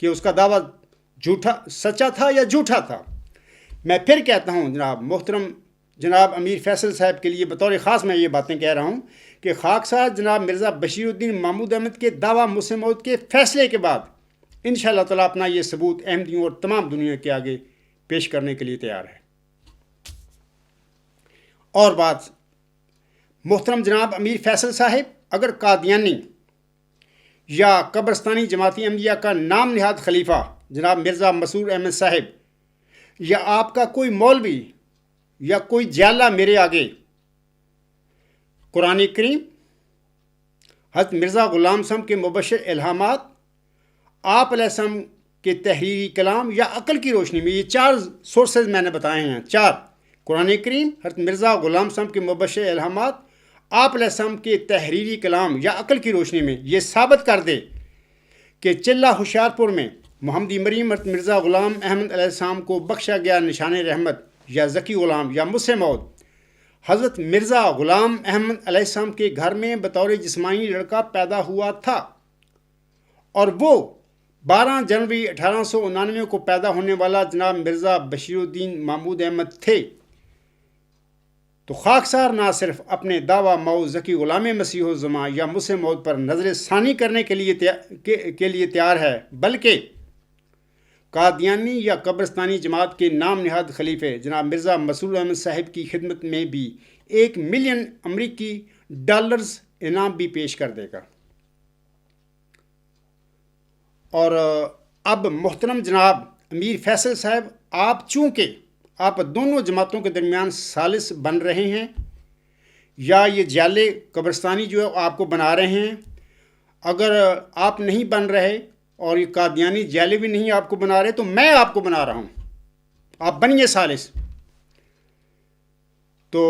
کہ اس کا دعویٰ سچا تھا یا جھوٹا تھا۔ میں پھر کہتا ہوں جناب محترم جناب امیر فیصل صاحب کے لیے بطور خاص میں یہ باتیں کہہ رہا ہوں کہ خاکسار جناب مرزا بشیر الدین محمود احمد کے دعویٰ مسلم موعود کے فیصلے کے بعد انشاءاللہ تعالیٰ اپنا یہ ثبوت احمدیوں اور تمام دنیا کے آگے پیش کرنے کے لیے تیار ہے۔ اور بات محترم جناب امیر فیصل صاحب، اگر قادیانی یا قبرستانی جماعتی احمدیہ کا نام نہاد خلیفہ جناب مرزا مسرور احمد صاحب یا آپ کا کوئی مولوی یا کوئی جالہ میرے آگے قرآن کریم، حضرت مرزا غلام صاحب کے مبشر الہامات، آپ علیہ السلام کے تحریری کلام یا عقل کی روشنی میں، یہ 4 سورسز میں نے بتائے ہیں، 4 قرآن کریم، حضرت مرزا غلام صاحب کے مبشر الہامات، آپ علیہ السلام کے تحریری کلام یا عقل کی روشنی میں یہ ثابت کر دے کہ چلہ ہوشیارپور میں محمدی مریم حضرت مرزا غلام احمد علیہ السلام کو بخشا گیا نشان رحمت یا ذکی غلام یا مسلم موعود حضرت مرزا غلام احمد علیہ السلام کے گھر میں بطور جسمانی لڑکا پیدا ہوا تھا، اور وہ 12 جنوری 1899 کو پیدا ہونے والا جناب مرزا بشیر الدین محمود احمد تھے، تو خاکسار نہ صرف اپنے دعویٰ موعود ذکی غلام مسیح الزماں یا مسلم موعود پر نظر ثانی کرنے کے لیے تیار ہے، بلکہ قادیانی یا قبرستانی جماعت کے نام نہاد خلیفے جناب مرزا مسرور احمد صاحب کی خدمت میں بھی 1 ملین امریکی ڈالرز انعام بھی پیش کر دے گا۔ اور اب محترم جناب امیر فیصل صاحب، آپ چونکہ آپ دونوں جماعتوں کے درمیان ثالث بن رہے ہیں، یا یہ جالے قبرستانی جو ہے آپ کو بنا رہے ہیں، اگر آپ نہیں بن رہے اور یہ قادیانی جالے بھی نہیں آپ کو بنا رہے، تو میں آپ کو بنا رہا ہوں، آپ بنیے ثالث۔ تو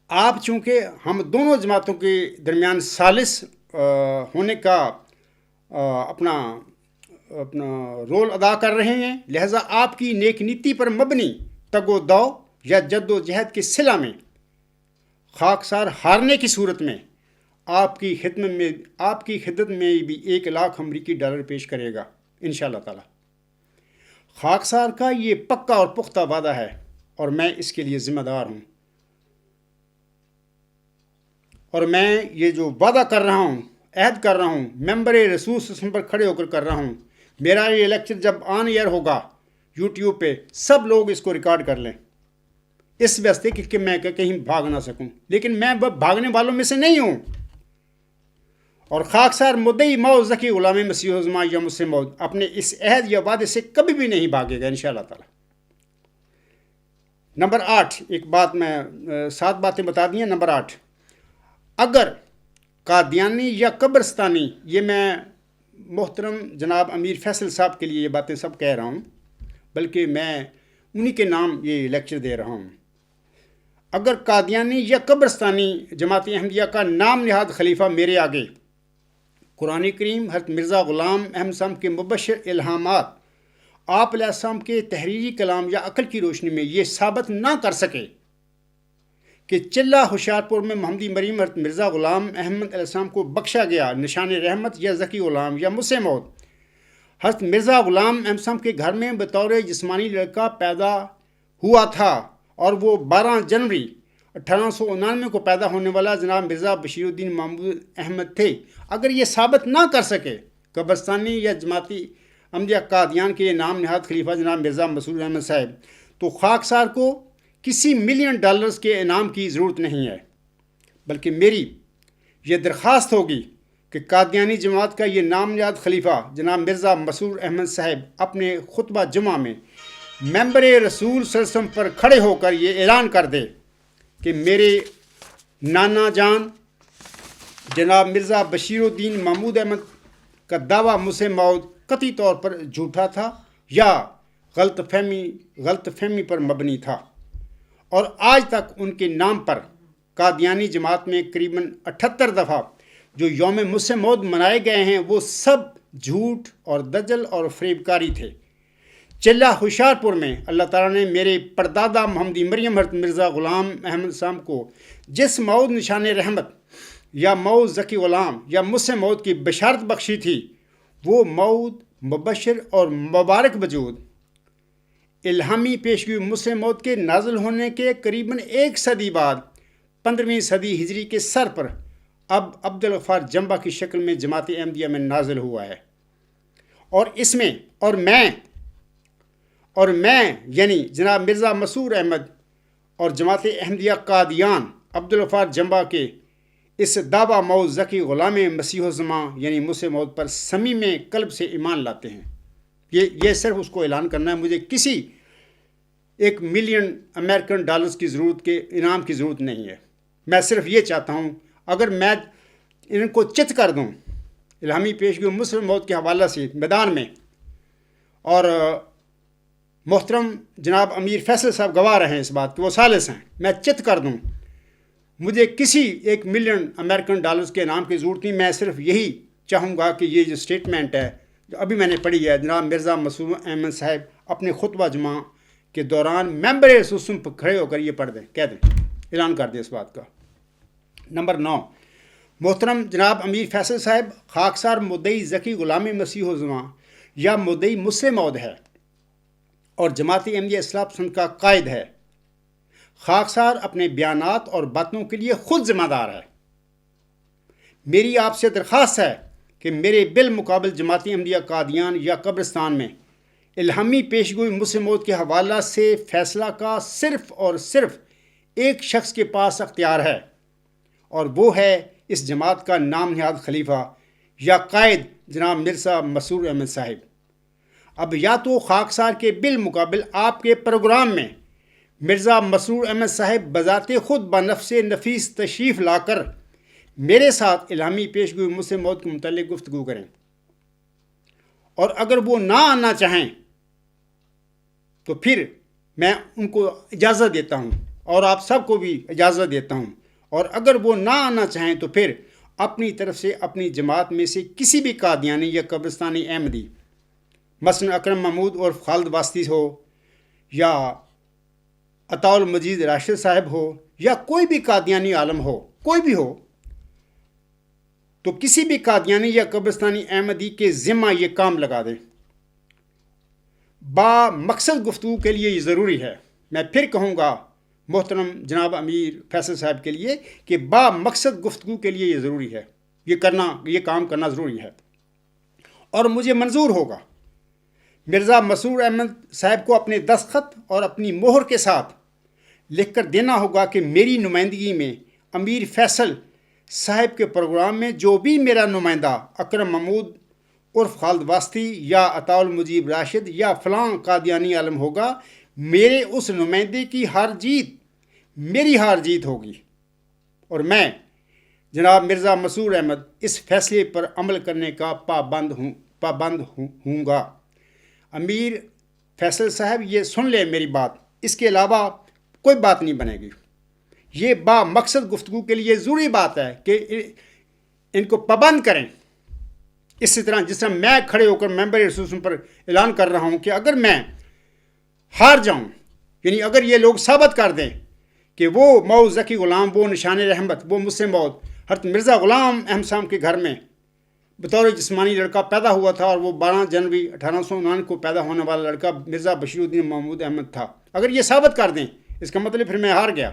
آپ چونکہ ہم دونوں جماعتوں کے درمیان ثالث ہونے کا اپنا رول ادا کر رہے ہیں، لہذا آپ کی نیک نیتی پر مبنی تگ و دو یا جد و جہد کے صلہ میں خاکسار ہارنے کی صورت میں آپ کی خدمت میں بھی 1 لاکھ امریکی ڈالر پیش کرے گا انشاءاللہ تعالی۔ خاکسار کا یہ پکا اور پختہ وعدہ ہے اور میں اس کے لیے ذمہ دار ہوں، اور میں یہ جو وعدہ کر رہا ہوں، عہد کر رہا ہوں، ممبر رسول صلی اللہ علیہ وسلم پر کھڑے ہو کر رہا ہوں، میرا یہ لیکچر جب آن ایئر ہوگا یوٹیوب پہ، سب لوگ اس کو ریکارڈ کر لیں، اس واسطے کہ میں کہیں بھاگ نہ سکوں، لیکن میں بھاگنے والوں میں سے نہیں ہوں، اور خاکسار مدعی موعود ذکی غلام مسیح الزماں یا مسلم موعود اپنے اس عہد یا وعدے سے کبھی بھی نہیں بھاگے گا انشاءاللہ تعالی۔ نمبر 8، ایک بات میں 7 باتیں بتا دی ہیں۔ نمبر 8، اگر قادیانی یا قبرستانی، یہ میں محترم جناب امیر فیصل صاحب کے لیے یہ باتیں سب کہہ رہا ہوں، بلکہ میں انہی کے نام یہ لیکچر دے رہا ہوں، اگر قادیانی یا قبرستانی جماعت احمدیہ کا نام نہاد خلیفہ میرے آگے قرآن کریم، حضرت مرزا غلام احمد صاحب کے مبشر الہامات، آپ علیہ السلام کے تحریری کلام یا عقل کی روشنی میں یہ ثابت نہ کر سکے کہ چلہ ہوشیارپور میں محمدی مریم حضرت مرزا غلام احمد علیہ السلام کو بخشا گیا نشان رحمت یا ذکی غلام یا مسلم موعود حضرت مرزا غلام احمد صاحب کے گھر میں بطور جسمانی لڑکا پیدا ہوا تھا، اور وہ 12 جنوری 1899 کو پیدا ہونے والا جناب مرزا بشیر الدین محمود احمد تھے، اگر یہ ثابت نہ کر سکے قبرستانی یا جماعتی احمدیہ قادیان کے نام نہاد خلیفہ جناب مرزا مسرور احمد صاحب، تو خاکسار کو کسی ملین ڈالرز کے انعام کی ضرورت نہیں ہے، بلکہ میری یہ درخواست ہوگی کہ قادیانی جماعت کا یہ نام نہاد خلیفہ جناب مرزا مسرور احمد صاحب اپنے خطبہ جمعہ میں ممبر رسول صلی اللہ علیہ وسلم پر کھڑے ہو کر یہ اعلان کر دے کہ میرے نانا جان جناب مرزا بشیر الدین محمود احمد کا دعویٰ مسلم موعود قطعی طور پر جھوٹا تھا یا غلط فہمی پر مبنی تھا، اور آج تک ان کے نام پر قادیانی جماعت میں قریباً 78 دفعہ جو یوم مسلم موعود منائے گئے ہیں وہ سب جھوٹ اور دجل اور فریب کاری تھے۔ چلہ ہوشیارپور میں اللہ تعالیٰ نے میرے پردادا محمدی مریم حضرت مرزا غلام احمد صاحب کو جس موعود نشان رحمت یا موعود ذکی غلام یا مسلم موعود کی بشارت بخشی تھی، وہ موعود مبشر اور مبارک وجود الہامی پیشگوئی مسلم موعود کے نازل ہونے کے قریباً 1 صدی بعد 15ویں صدی ہجری کے سر پر اب عبدالغفار جمبا کی شکل میں جماعت احمدیہ میں نازل ہوا ہے۔ اور اس میں اور میں یعنی جناب مرزا مسرور احمد اور جماعت احمدیہ قادیان عبدالغفار جمبا کے اس دعویٰ موعود ذکی غلام مسیح الزماں یعنی مسلم موعود پر صمیم قلب سے ایمان لاتے ہیں۔ یہ صرف اس کو اعلان کرنا ہے، مجھے کسی $1 ملین امریکن ڈالرز کی ضرورت کے انعام کی ضرورت نہیں ہے۔ میں صرف یہ چاہتا ہوں اگر میں ان کو چت کر دوں الہامی پیشگوئی مسلم موعود کے حوالہ سے میدان میں، اور محترم جناب امیر فیصل صاحب گواہ رہے ہیں اس بات کہ وہ ثالث ہیں، میں چت کر دوں، مجھے کسی $1 ملین امریکن ڈالرز کے انعام کی ضرورت نہیں۔ میں صرف یہی چاہوں گا کہ یہ جو اسٹیٹمنٹ ہے جو ابھی میں نے پڑھی ہے، جناب مرزا مسرور احمد صاحب اپنے خطبہ جمعہ کے دوران ممبر رسوم پر کھڑے ہو کر یہ پڑھ دیں، کہہ دیں، اعلان کر دیں اس بات کا۔ نمبر 9، محترم جناب امیر فیصل صاحب خاکسار مدعی ذکی غلام مسیح الزماں یا مدعی مسلم موعود ہے اور جماعت احمدیہ اصلاح پسند کا قائد ہے۔ خاکسار اپنے بیانات اور باتوں کے لیے خود ذمہ دار ہے۔ میری آپ سے درخواست ہے کہ میرے بالمقابل جماعت احمدیہ قادیان یا قبرستان میں الہامی پیشگوئی مسلم موعود کے حوالہ سے فیصلہ کا صرف اور صرف ایک شخص کے پاس اختیار ہے، اور وہ ہے اس جماعت کا نام نہاد خلیفہ یا قائد جناب مرزا مسرور احمد صاحب۔ اب یا تو خاکسار کے بالمقابل آپ کے پروگرام میں مرزا مسرور احمد صاحب بذات خود بنفس نفیس تشریف لا کر میرے ساتھ الہامی پیشگوئی مسلم موعود کے متعلق گفتگو کریں، اور اگر وہ نہ آنا چاہیں تو پھر میں ان کو اجازت دیتا ہوں اور آپ سب کو بھی اجازت دیتا ہوں، اور اگر وہ نہ آنا چاہیں تو پھر اپنی طرف سے اپنی جماعت میں سے کسی بھی قادیانی یا قبرستانی احمدی، مثلا اکرم محمود اور خالد واسطی ہو یا عطاء المجید راشد صاحب ہو یا کوئی بھی قادیانی عالم ہو، کوئی بھی ہو، تو کسی بھی قادیانی یا قبرستانی احمدی کے ذمہ یہ کام لگا دیں۔ با مقصد گفتگو کے لیے یہ ضروری ہے، میں پھر کہوں گا محترم جناب امیر فیصل صاحب کے لیے کہ با مقصد گفتگو کے لیے یہ ضروری ہے، یہ کام کرنا ضروری ہے، اور مجھے منظور ہوگا مرزا مسرور احمد صاحب کو اپنے دستخط اور اپنی مہر کے ساتھ لکھ کر دینا ہوگا کہ میری نمائندگی میں امیر فیصل صاحب کے پروگرام میں جو بھی میرا نمائندہ اکرم محمود عرف خالد واسطی یا عطاء المجید راشد یا فلاں قادیانی عالم ہوگا، میرے اس نمائندے کی ہار جیت میری ہار جیت ہوگی، اور میں جناب مرزا مسرور احمد اس فیصلے پر عمل کرنے کا پابند ہوں گا۔ امیر فیصل صاحب یہ سن لیں میری بات، اس کے علاوہ کوئی بات نہیں بنے گی۔ یہ با مقصد گفتگو کے لیے ضروری بات ہے کہ ان کو پابند کریں، اسی طرح جس طرح میں کھڑے ہو کر ممبر رسوم پر اعلان کر رہا ہوں کہ اگر میں ہار جاؤں، یعنی اگر یہ لوگ ثابت کر دیں کہ وہ موعود ذکی غلام، وہ نشان رحمت، وہ مسلم موعود حضرت مرزا غلام احمد صاحب کے گھر میں بطور جسمانی لڑکا پیدا ہوا تھا، اور وہ 12 جنوری 1859 کو پیدا ہونے والا لڑکا مرزا بشیر الدین محمود احمد تھا، اگر یہ ثابت کر دیں، اس کا مطلب پھر میں ہار گیا،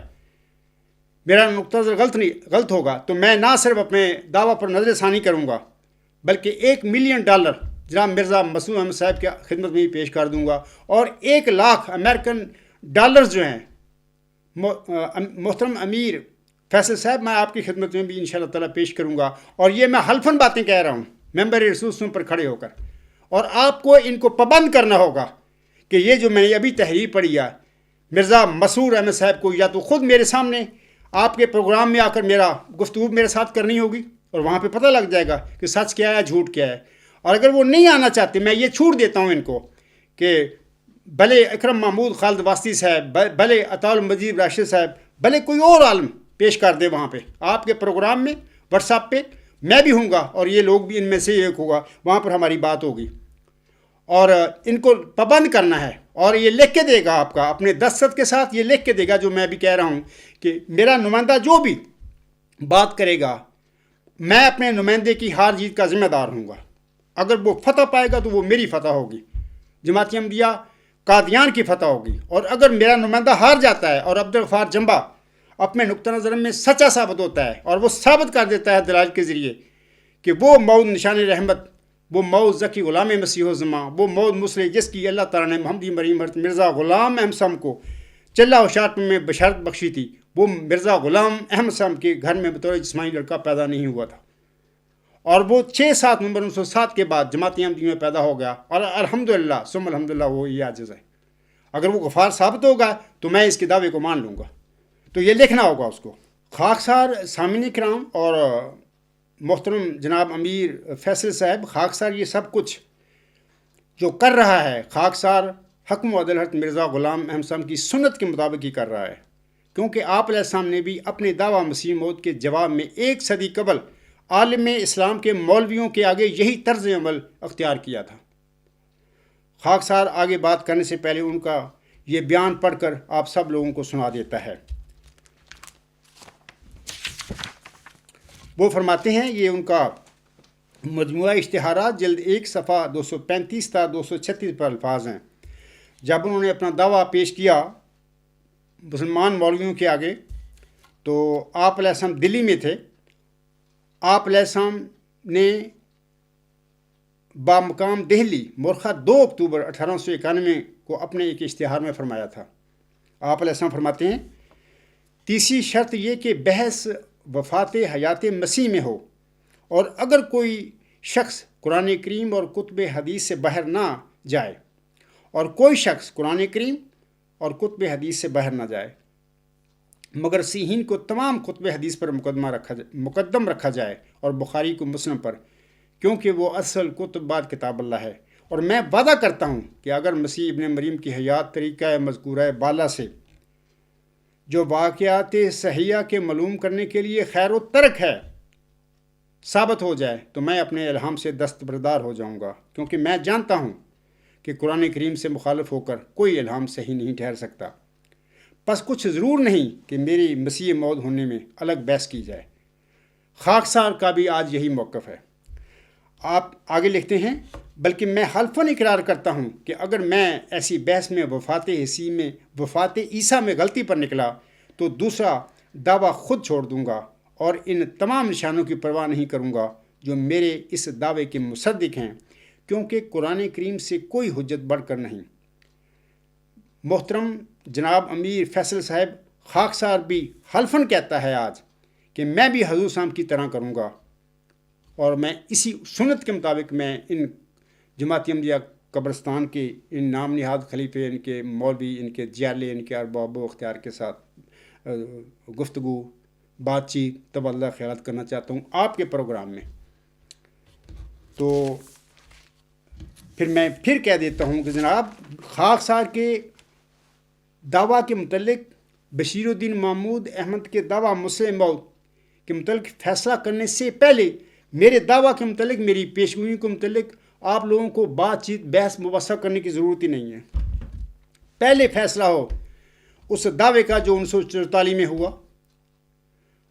میرا نقطہ نظر غلط ہوگا، تو میں نہ صرف اپنے دعویٰ پر نظر ثانی کروں گا بلکہ $1 ملین جناب مرزا مسرور احمد صاحب کی خدمت میں پیش کر دوں گا، اور 1 لاکھ امریکن ڈالرز جو ہیں محترم امیر فیصل صاحب میں آپ کی خدمت میں بھی انشاءاللہ تعالیٰ پیش کروں گا، اور یہ میں حلفاً باتیں کہہ رہا ہوں ممبر رسوم پر کھڑے ہو کر، اور آپ کو ان کو پابند کرنا ہوگا کہ یہ جو میں نے ابھی تحریر پڑھی ہے مرزا مسرور احمد صاحب کو یا تو خود میرے سامنے آپ کے پروگرام میں آ کر میرا گفتگو میرے ساتھ کرنی ہوگی، اور وہاں پہ پتہ لگ جائے گا کہ سچ کیا ہے جھوٹ کیا ہے، اور اگر وہ نہیں آنا چاہتے میں یہ چھوٹ دیتا ہوں ان کو کہ بھلے اکرم محمود خالد واسطی صاحب، بھلے عطاء المجید راشد صاحب، بھلے کوئی اور عالم پیش کر دے وہاں پہ آپ کے پروگرام میں واٹس ایپ پہ، میں بھی ہوں گا اور یہ لوگ بھی ان میں سے ایک ہوگا، وہاں پر ہماری بات ہوگی، اور ان کو پابند کرنا ہے۔ اور یہ لکھ کے دے گا، آپ کا اپنے دستخط کے ساتھ یہ لکھ کے دے گا جو میں بھی کہہ رہا ہوں، کہ میرا نمائندہ جو بھی بات کرے گا، میں اپنے نمائندے کی ہار جیت کا ذمہ دار ہوں گا۔ اگر وہ فتح پائے گا تو وہ میری فتح ہوگی، جماعت احمدیہ قادیان کی فتح ہوگی۔ اور اگر میرا نمائندہ ہار جاتا ہے اور عبدالغفار جمبا اپنے نقطہ نظر میں سچا ثابت ہوتا ہے اور وہ ثابت کر دیتا ہے دلائل کے ذریعے کہ وہ موعود نشان رحمت، وہ موعود ذکی غلام مسیح الزماں، وہ موعود مسلح جس کی اللہ تعالیٰ نے محمدی مریم حضرت مرزا غلام احمد صاحب کو چلہ ہوشیارپور میں بشارت بخشی تھی، وہ مرزا غلام احمد صاحب کے گھر میں بطور جسمانی لڑکا پیدا نہیں ہوا تھا، اور وہ 6/7 نومبر 1907 کے بعد جماعت احمدیہ میں پیدا ہو گیا، اور الحمدللہ ثم الحمدللہ وہ یہ عاجز ہے۔ اگر وہ غفار ثابت ہوگا تو میں اس کے دعوے کو مان لوں گا، تو یہ لکھنا ہوگا اس کو۔ خاکسار سامعین کرام اور محترم جناب امیر فیصل صاحب، خاکسار یہ سب کچھ جو کر رہا ہے، خاکسار حکم و عدل حضرت مرزا غلام احمد صاحب کی سنت کے مطابق ہی کر رہا ہے، کیونکہ آپ علیہ السلام نے بھی اپنے دعویٰ مسیح موعود کے جواب میں 1 صدی قبل عالم اسلام کے مولویوں کے آگے یہی طرز عمل اختیار کیا تھا۔ خاکسار آگے بات کرنے سے پہلے ان کا یہ بیان پڑھ کر آپ سب لوگوں کو سنا دیتا ہے۔ وہ فرماتے ہیں، یہ ان کا مجموعہ اشتہارات جلد 1 صفحہ 235 تا 236 پر الفاظ ہیں۔ جب انہوں نے اپنا دعویٰ پیش کیا مسلمان مولویوں کے آگے، تو آپ علیہ السلام دلی میں تھے۔ آپ علیہ السلام نے بامقام دہلی مورخہ 2 اکتوبر 1891 کو اپنے ایک اشتہار میں فرمایا تھا۔ آپ علیہ السلام فرماتے ہیں، تیسری شرط یہ کہ بحث وفات حیات مسیح میں ہو، اور اگر کوئی شخص قرآن کریم اور کتب حدیث سے باہر نہ جائے، اور کوئی شخص قرآن کریم اور کتب حدیث سے باہر نہ جائے، مگر سیہین کو تمام کتب حدیث پر مقدم رکھا جائے اور بخاری کو مسلم پر، کیونکہ وہ اصل کتب بعد کتاب اللہ ہے۔ اور میں وعدہ کرتا ہوں کہ اگر مسیح ابن مریم کی حیات طریقہ مذکورہ بالا سے جو واقعات صحیحہ کے معلوم کرنے کے لیے خیر و ترک ہے ثابت ہو جائے، تو میں اپنے الہام سے دستبردار ہو جاؤں گا، کیونکہ میں جانتا ہوں کہ قرآن کریم سے مخالف ہو کر کوئی الہام صحیح نہیں ٹھہر سکتا۔ پس کچھ ضرور نہیں کہ میری مسیح موعود ہونے میں الگ بحث کی جائے۔ خاکسار کا بھی آج یہی موقف ہے۔ آپ آگے لکھتے ہیں، بلکہ میں حلفاً اقرار کرتا ہوں کہ اگر میں ایسی بحث میں وفات عیسیٰ میں غلطی پر نکلا تو دوسرا دعویٰ خود چھوڑ دوں گا، اور ان تمام نشانوں کی پرواہ نہیں کروں گا جو میرے اس دعوے کے مصدق ہیں، کیونکہ قرآن کریم سے کوئی حجت بڑھ کر نہیں۔ محترم جناب امیر فیصل صاحب، خاکسار بھی حلفاً کہتا ہے آج کہ میں بھی حضور صاحب کی طرح کروں گا، اور میں اسی سنت کے مطابق میں ان جماعت احمدیہ قبرستان کے ان نام نہاد خلیفے، ان کے مولوی، ان کے جیالے، ان کے ارباب و اختیار کے ساتھ گفتگو، بات چیت، تبادلہ خیالات کرنا چاہتا ہوں آپ کے پروگرام میں۔ تو پھر میں پھر کہہ دیتا ہوں کہ جناب خاکسار کے دعویٰ کے متعلق بشیر الدین محمود احمد کے دعویٰ مسلح موعود کے متعلق فیصلہ کرنے سے پہلے میرے دعویٰ کے متعلق، میری پیشگوئی کے متعلق آپ لوگوں کو بات چیت، بحث مباحثہ کرنے کی ضرورت ہی نہیں ہے۔ پہلے فیصلہ ہو اس دعوے کا جو 1944 میں ہوا،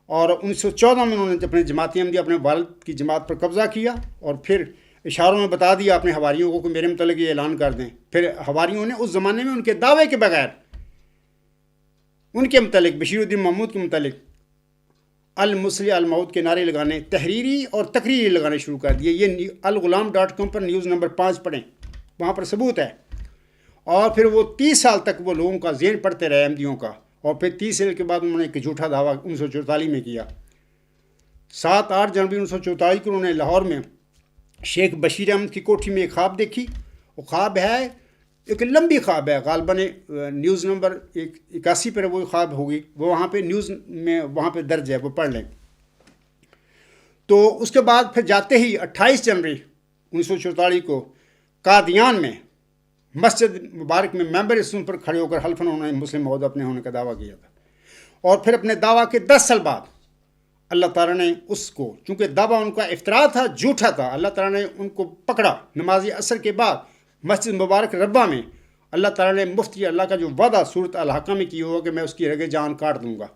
اور 1914 میں انہوں نے اپنے جماعت احمدیہ اپنے والد کی جماعت پر قبضہ کیا، اور پھر اشاروں میں بتا دیا اپنے حواریوں کو کہ میرے متعلق یہ اعلان کر دیں۔ پھر حواریوں نے اس زمانے میں ان کے دعوے کے بغیر ان کے متعلق، بشیر الدین محمود کے متعلق المصلح الموعود کے نعرے لگانے، تحریری اور تقریری لگانے شروع کر دیے۔ یہ الغلام.com پر نیوز نمبر 5 پڑھیں، وہاں پر ثبوت ہے۔ اور پھر وہ 30 سال تک وہ لوگوں کا ذہن پڑھتے رہے احمدیوں کا، اور پھر 30 سال کے بعد انہوں نے ایک جھوٹا دعویٰ 1944 میں کیا۔ 7-8 جنوری 1944 کو انہوں نے لاہور میں شیخ بشیر احمد کی کوٹھی میں ایک خواب دیکھی۔ وہ خواب ہے، ایک لمبی خواب ہے، غالباً نیوز نمبر 81 پر وہ خواب ہوگی، وہ وہاں پہ نیوز میں وہاں پہ درج ہے، وہ پڑھ لیں۔ تو اس کے بعد پھر جاتے ہی 28 جنوری 1944 کو قادیان میں مسجد مبارک میں ممبر رسوم پر کھڑے ہو کر حلفاً انہوں نے مسلم موعود اپنے ہونے کا دعویٰ کیا تھا۔ اور پھر اپنے دعویٰ کے 10 سال بعد اللہ تعالیٰ نے اس کو، چونکہ دعویٰ ان کا افترا تھا، جھوٹا تھا، اللہ تعالیٰ نے ان کو پکڑا نماز عصر کے بعد مسجد مبارک ربا میں۔ اللہ تعالیٰ نے مفتی اللہ کا جو وعدہ صورت الحاقہ میں کیا ہوا کہ میں اس کی رگ جان کاٹ دوں گا،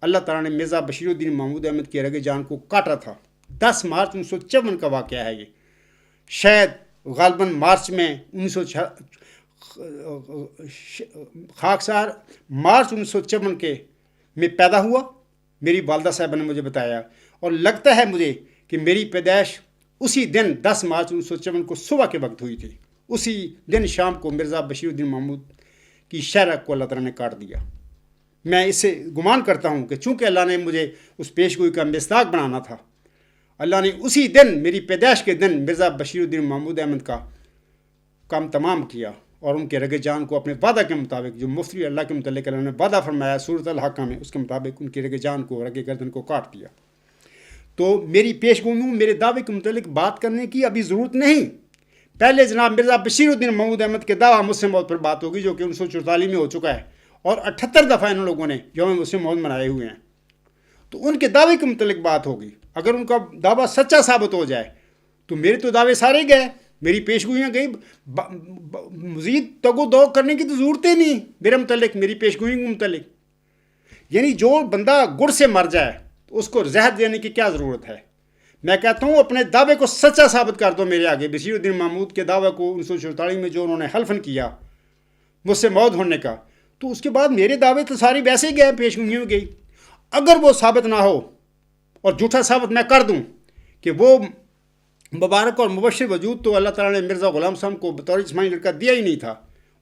اللہ تعالیٰ نے مرزا بشیر الدین محمود احمد کی رگ جان کو کاٹا تھا۔ 10 مارچ 1954 کا واقعہ ہے یہ، شاید غالباً مارچ میں خاکسار مارچ 1954 کے میں پیدا ہوا، میری والدہ صاحبہ نے مجھے بتایا، اور لگتا ہے مجھے کہ میری پیدائش اسی دن 10 مارچ 1954 کو صبح کے وقت ہوئی تھی۔ اسی دن شام کو مرزا بشیر الدین محمود کی شہرت کو اللہ تعالیٰ نے کاٹ دیا۔ میں اس سے گمان کرتا ہوں کہ چونکہ اللہ نے مجھے اس پیش گوئی کا مصداق بنانا تھا، اللہ نے اسی دن، میری پیدائش کے دن، مرزا بشیر الدین محمود احمد کا کام تمام کیا اور ان کے رگ جان کو اپنے وعدہ کے مطابق، جو مفتی اللہ کے متعلق اللہ نے وعدہ فرمایا صورت الحاقہ میں، اس کے مطابق ان کی رگ جان کو، رگ گردن کو کاٹ دیا۔ تو میری پیش گوئی میں میرے دعوے کے متعلق بات کرنے کی ابھی ضرورت نہیں۔ پہلے جناب مرزا بشیر الدین محمود احمد کے دعویٰ مسلم موت پر بات ہوگی، جو کہ 1944 میں ہو چکا ہے، اور 78 دفعہ ان لوگوں نے یوم مسلم موت منائے ہوئے ہیں، تو ان کے دعوے کے متعلق بات ہوگی۔ اگر ان کا دعویٰ سچا ثابت ہو جائے تو میرے تو دعوے سارے گئے، میری پیش گوئیاں گئی، مزید تگ و دو کرنے کی تو ضرورت ہی نہیں میرے متعلق، میری پیش گوئیوں کے متعلق۔ یعنی جو بندہ گڑ سے مر جائے تو اس کو زہر دینے کی کیا ضرورت ہے؟ میں کہتا ہوں اپنے دعوے کو سچا ثابت کر دو میرے آگے۔ بشیر الدین محمود کے دعوے کو 1944 میں جو انہوں نے حلفن کیا مجھ سے موت ہونے کا، تو اس کے بعد میرے دعوے تو ساری ویسے ہی گئے، پیش گوئیوں میں گئی۔ اگر وہ ثابت نہ ہو اور جھوٹا ثابت میں کر دوں کہ وہ مبارک اور مبشر وجود تو اللہ تعالیٰ نے مرزا غلام صاحب کو بطور جسمانی لڑکا دیا ہی نہیں تھا،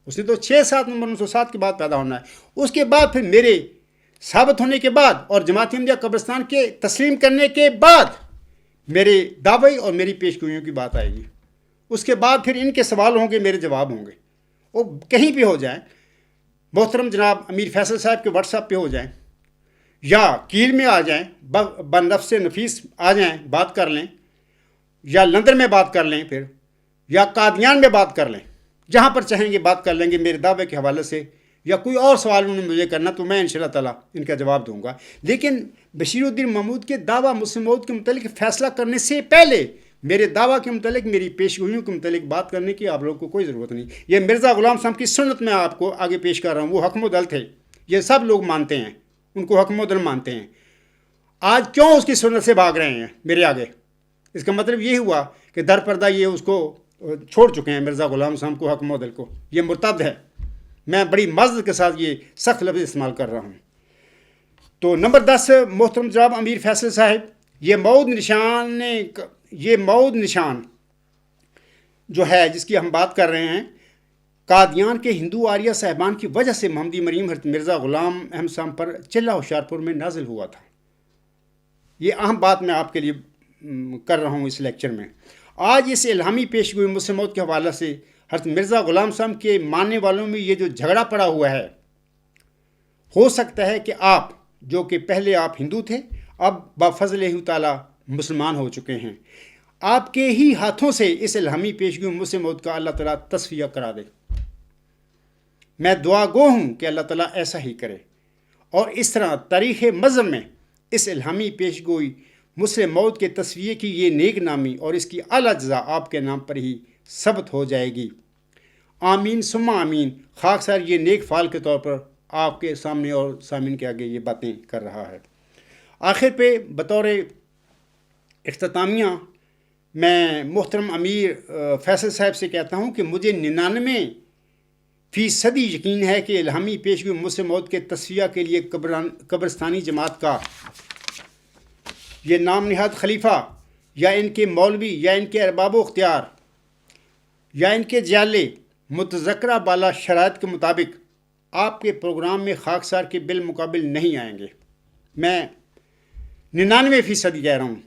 اس نے تو 6-7 نومبر 1907 کے بعد پیدا ہونا ہے۔ اس کے بعد پھر میرے ثابت ہونے کے بعد اور جماعت احمدیہ قبرستان کے تسلیم کرنے کے بعد میرے دعوے اور میری پیش گوئیوں کی بات آئے گی۔ اس کے بعد پھر ان کے سوال ہوں گے، میرے جواب ہوں گے، وہ کہیں پہ ہو جائیں، محترم جناب امیر فیصل صاحب کے واٹس ایپ پہ ہو جائیں، یا کیل میں آ جائیں، بنفس نفیس آ جائیں، بات کر لیں، یا لندن میں بات کر لیں، پھر یا قادیان میں بات کر لیں، جہاں پر چاہیں گے بات کر لیں گے میرے دعوے کے حوالے سے، یا کوئی اور سوال انہوں نے مجھے کرنا تو میں انشاءاللہ تعالیٰ ان کا جواب دوں گا۔ لیکن بشیر الدین محمود کے دعویٰ مسلم موت کے متعلق فیصلہ کرنے سے پہلے میرے دعویٰ کے متعلق، میری پیش گوئیوں کے متعلق بات کرنے کی آپ لوگوں کو کوئی ضرورت نہیں۔ یہ مرزا غلام صاحب کی سنت میں آپ کو آگے پیش کر رہا ہوں، وہ حکم العدل تھے، یہ سب لوگ مانتے ہیں، ان کو حکم العدل مانتے ہیں۔ آج کیوں اس کی سنت سے بھاگ رہے ہیں میرے آگے؟ اس کا مطلب یہ ہوا کہ در پردہ یہ اس کو چھوڑ چکے ہیں، مرزا غلام صاحب کو، حکم العدل کو، یہ مرتد ہے۔ میں بڑی معذرت کے ساتھ یہ سخت لفظ استعمال کر رہا ہوں۔ تو نمبر 10 محترم جناب امیر فیصل صاحب، یہ مود نشان جو ہے جس کی ہم بات کر رہے ہیں، قادیان کے ہندو آریہ صاحبان کی وجہ سے محمدی مریم حضرت مرزا غلام احمد صاحب پر چلہ ہوشیارپور میں نازل ہوا تھا۔ یہ اہم بات میں آپ کے لیے کر رہا ہوں اس لیکچر میں۔ آج اس الہامی پیش گوئی مسلم موت کے حوالے سے حضرت مرزا غلام صاحب کے ماننے والوں میں یہ جو جھگڑا پڑا ہوا ہے، ہو سکتا ہے کہ آپ جو کہ پہلے آپ ہندو تھے، اب بفضل تعالیٰ مسلمان ہو چکے ہیں، آپ کے ہی ہاتھوں سے اس الہامی پیش گوئی مسلم موت کا اللہ تعالیٰ تصفیہ کرا دے۔ میں دعا گو ہوں کہ اللہ تعالیٰ ایسا ہی کرے، اور اس طرح تاریخ مذہب میں اس الہامی پیش گوئی مسلم موت کے تصفیے کی یہ نیک نامی اور اس کی اعلیٰ جزا آپ کے نام پر ہی ثبت ہو جائے گی۔ آمین ثم آمین۔ خاکسار یہ نیک فعال کے طور پر آپ کے سامنے اور سامعین کے آگے یہ باتیں کر رہا ہے۔ آخر پہ بطور اختتامیہ میں محترم امیر فیصل صاحب سے کہتا ہوں کہ مجھے 99% یقین ہے کہ الہامی پیش گوئی مسلم موت کے تصفیہ کے لیے قبرستانی جماعت کا یہ نام نہاد خلیفہ، یا ان کے مولوی، یا ان کے ارباب و اختیار، یا ان کے جالے متذکرہ بالا شرائط کے مطابق آپ کے پروگرام میں خاکسار کے بالمقابل نہیں آئیں گے۔ میں 99% کہہ رہا ہوں،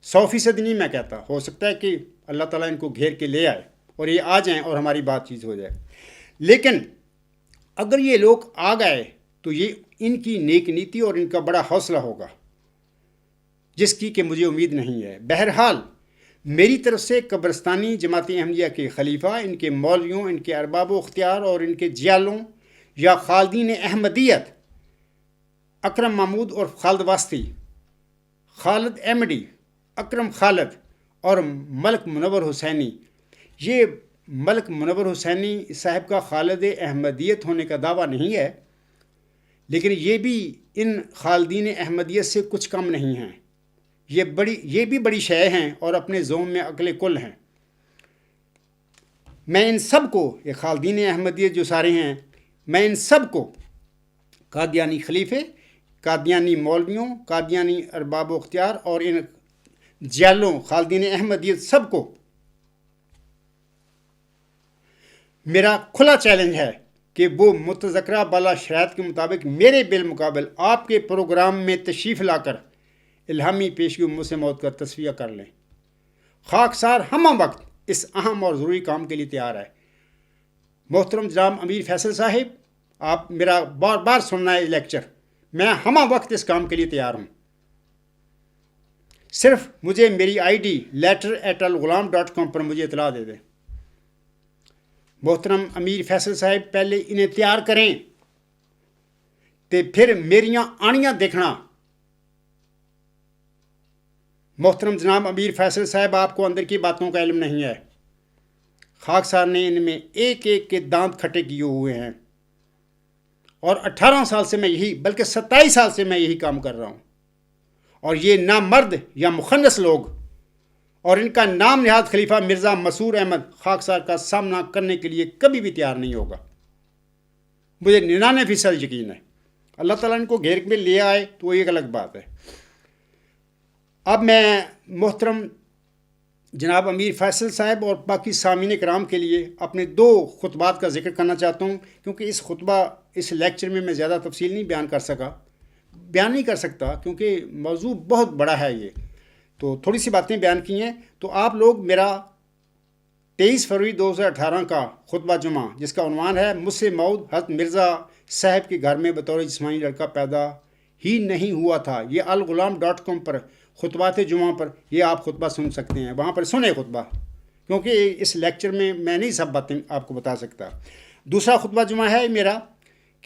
100% نہیں میں کہتا۔ ہو سکتا ہے کہ اللہ تعالیٰ ان کو گھیر کے لے آئے اور یہ آ جائیں اور ہماری بات چیت ہو جائے، لیکن اگر یہ لوگ آ گئے تو یہ ان کی نیک نیتی اور ان کا بڑا حوصلہ ہوگا، جس کی کہ مجھے امید نہیں ہے۔ بہرحال میری طرف سے قبرستانی جماعت احمدیہ کے خلیفہ، ان کے مولویوں، ان کے ارباب و اختیار اور ان کے جیالوں یا خالدین احمدیت اکرم محمود اور خالد واسطی خالد احمدی، اکرم خالد اور ملک منور حسینی. یہ ملک منور حسینی صاحب کا خالد احمدیت ہونے کا دعویٰ نہیں ہے، لیکن یہ بھی ان خالدین احمدیت سے کچھ کم نہیں ہیں. یہ بھی بڑی شے ہیں اور اپنے زوم میں عقل کل ہیں. میں ان سب کو، یہ خالدین احمدیت جو سارے ہیں، میں ان سب کو قادیانی خلیفے، قادیانی مولویوں، قادیانی ارباب و اختیار اور ان جیلوں خالدین احمدیت سب کو میرا کھلا چیلنج ہے کہ وہ متذکرہ بالا شرائط کے مطابق میرے بالمقابل آپ کے پروگرام میں تشریف لا کر الہامی پیشگی مجھ موت کا تصفیہ کر لیں. خاکسار ہمہ وقت اس اہم اور ضروری کام کے لیے تیار ہے. محترم جناب امیر فیصل صاحب، آپ میرا بار بار سننا ہے لیکچر. میں ہمہ وقت اس کام کے لیے تیار ہوں. صرف مجھے میری آئی ڈی letter@alghulam.com پر مجھے اطلاع دے دیں. محترم امیر فیصل صاحب پہلے انہیں تیار کریں تے پھر میریاں آنیاں دیکھنا. محترم جناب امیر فیصل صاحب، آپ کو اندر کی باتوں کا علم نہیں ہے. خاکسار نے ان میں ایک ایک کے دانت کھٹے کیے ہوئے ہیں اور 18 سال سے میں یہی، بلکہ 27 سال سے میں یہی کام کر رہا ہوں. اور یہ نامرد یا مخنث لوگ اور ان کا نام نہاد خلیفہ مرزا مسرور احمد خاکسار کا سامنا کرنے کے لیے کبھی بھی تیار نہیں ہوگا. مجھے 99% یقین ہے. اللہ تعالیٰ ان کو گھیر میں لے آئے تو وہ ایک الگ بات ہے. اب میں محترم جناب امیر فیصل صاحب اور باقی سامعین کرام کے لیے اپنے 2 خطبات کا ذکر کرنا چاہتا ہوں، کیونکہ اس لیکچر میں زیادہ تفصیل نہیں بیان نہیں کر سکتا کیونکہ موضوع بہت بڑا ہے. یہ تو تھوڑی سی باتیں بیان کی ہیں. تو آپ لوگ میرا 23 فروری 2018 کا خطبہ جمعہ، جس کا عنوان ہے مجھ سے موعود حضرت مرزا صاحب کے گھر میں بطور جسمانی لڑکا پیدا ہی نہیں ہوا تھا، یہ alghulam.com پر خطبات جمعہ پر یہ آپ خطبہ سن سکتے ہیں. وہاں پر سنیں خطبہ، کیونکہ اس لیکچر میں نہیں سب باتیں آپ کو بتا سکتا. دوسرا خطبہ جمعہ ہے میرا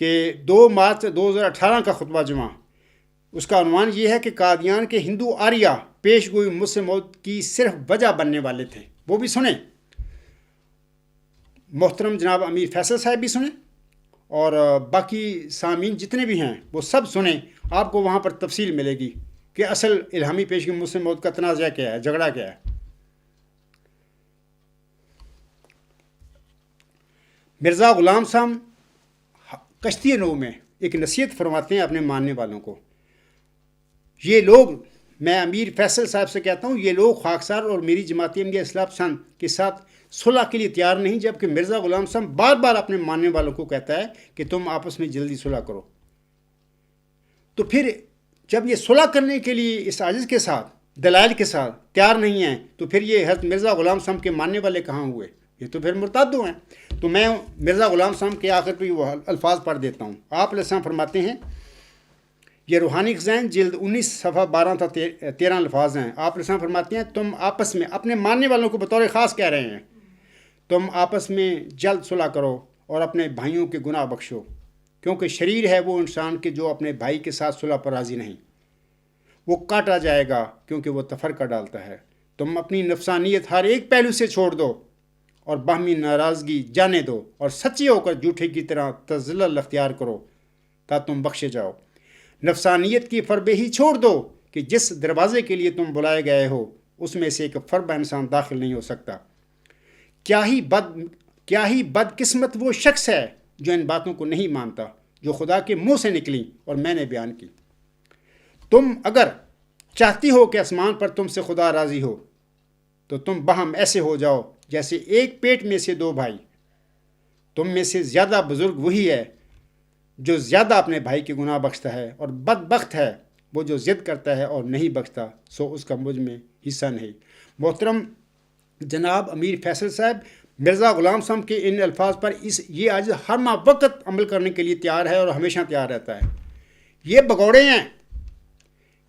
کہ 2 مارچ 2018 کا خطبہ جمعہ. اس کا عنوان یہ ہے کہ قادیان کے ہندو آریہ پیش گوئی مجھ سے موت کی صرف وجہ بننے والے تھے. وہ بھی سنیں. محترم جناب امیر فیصل صاحب بھی سنیں اور باقی سامعین جتنے بھی ہیں وہ سب سنیں. آپ کو وہاں پر تفصیل ملے گی کہ اصل الہامی پیشگی مجھ سے موت کا تنازع کیا ہے، جھگڑا کیا ہے. مرزا غلام صاحب کشتی نو میں ایک نصیحت فرماتے ہیں اپنے ماننے والوں کو. یہ لوگ، میں امیر فیصل صاحب سے کہتا ہوں، یہ لوگ خاکسار اور میری جماعت احمدیہ اصلاح پسند کے ساتھ صلح کے لیے تیار نہیں، جبکہ مرزا غلام صاحب بار بار اپنے ماننے والوں کو کہتا ہے کہ تم آپس میں جلدی صلح کرو. تو پھر جب یہ صلح کرنے کے لیے اس عاجز کے ساتھ، دلائل کے ساتھ تیار نہیں ہیں، تو پھر یہ حضرت مرزا غلام صاحب کے ماننے والے کہاں ہوئے؟ یہ تو پھر مرتدو ہیں. تو میں مرزا غلام صاحب کے آخر پہ وہ الفاظ پڑھ دیتا ہوں. آپ علیہ السلام فرماتے ہیں، یہ روحانی خزائن جلد 19 صفحہ 12 تا 13 الفاظ ہیں. آپ علیہ السلام فرماتے ہیں، تم آپس میں، اپنے ماننے والوں کو بطور خاص کہہ رہے ہیں، تم آپس میں جلد صلح کرو اور اپنے بھائیوں کے گناہ بخشو، کیونکہ شریر ہے وہ انسان کے جو اپنے بھائی کے ساتھ صلح پر راضی نہیں، وہ کاٹا جائے گا کیونکہ وہ تفرقہ ڈالتا ہے. تم اپنی نفسانیت ہر ایک پہلو سے چھوڑ دو اور باہمی ناراضگی جانے دو اور سچے ہو کر جھوٹے کی طرح تذلل اختیار کرو تا تم بخشے جاؤ. نفسانیت کی فربے ہی چھوڑ دو کہ جس دروازے کے لیے تم بلائے گئے ہو اس میں سے ایک فربہ انسان داخل نہیں ہو سکتا. کیا ہی بد قسمت وہ شخص ہے جو ان باتوں کو نہیں مانتا جو خدا کے منہ سے نکلی اور میں نے بیان کی. تم اگر چاہتی ہو کہ آسمان پر تم سے خدا راضی ہو تو تم باہم ایسے ہو جاؤ جیسے ایک پیٹ میں سے 2 بھائی. تم میں سے زیادہ بزرگ وہی ہے جو زیادہ اپنے بھائی کے گناہ بخشتا ہے، اور بدبخت ہے وہ جو ضد کرتا ہے اور نہیں بخشتا، سو اس کا مجھ میں حصہ نہیں. محترم جناب امیر فیصل صاحب مرزا غلام صاحب کے ان الفاظ پر یہ آج ہر وقت عمل کرنے کے لیے تیار ہے اور ہمیشہ تیار رہتا ہے. یہ بگوڑے ہیں،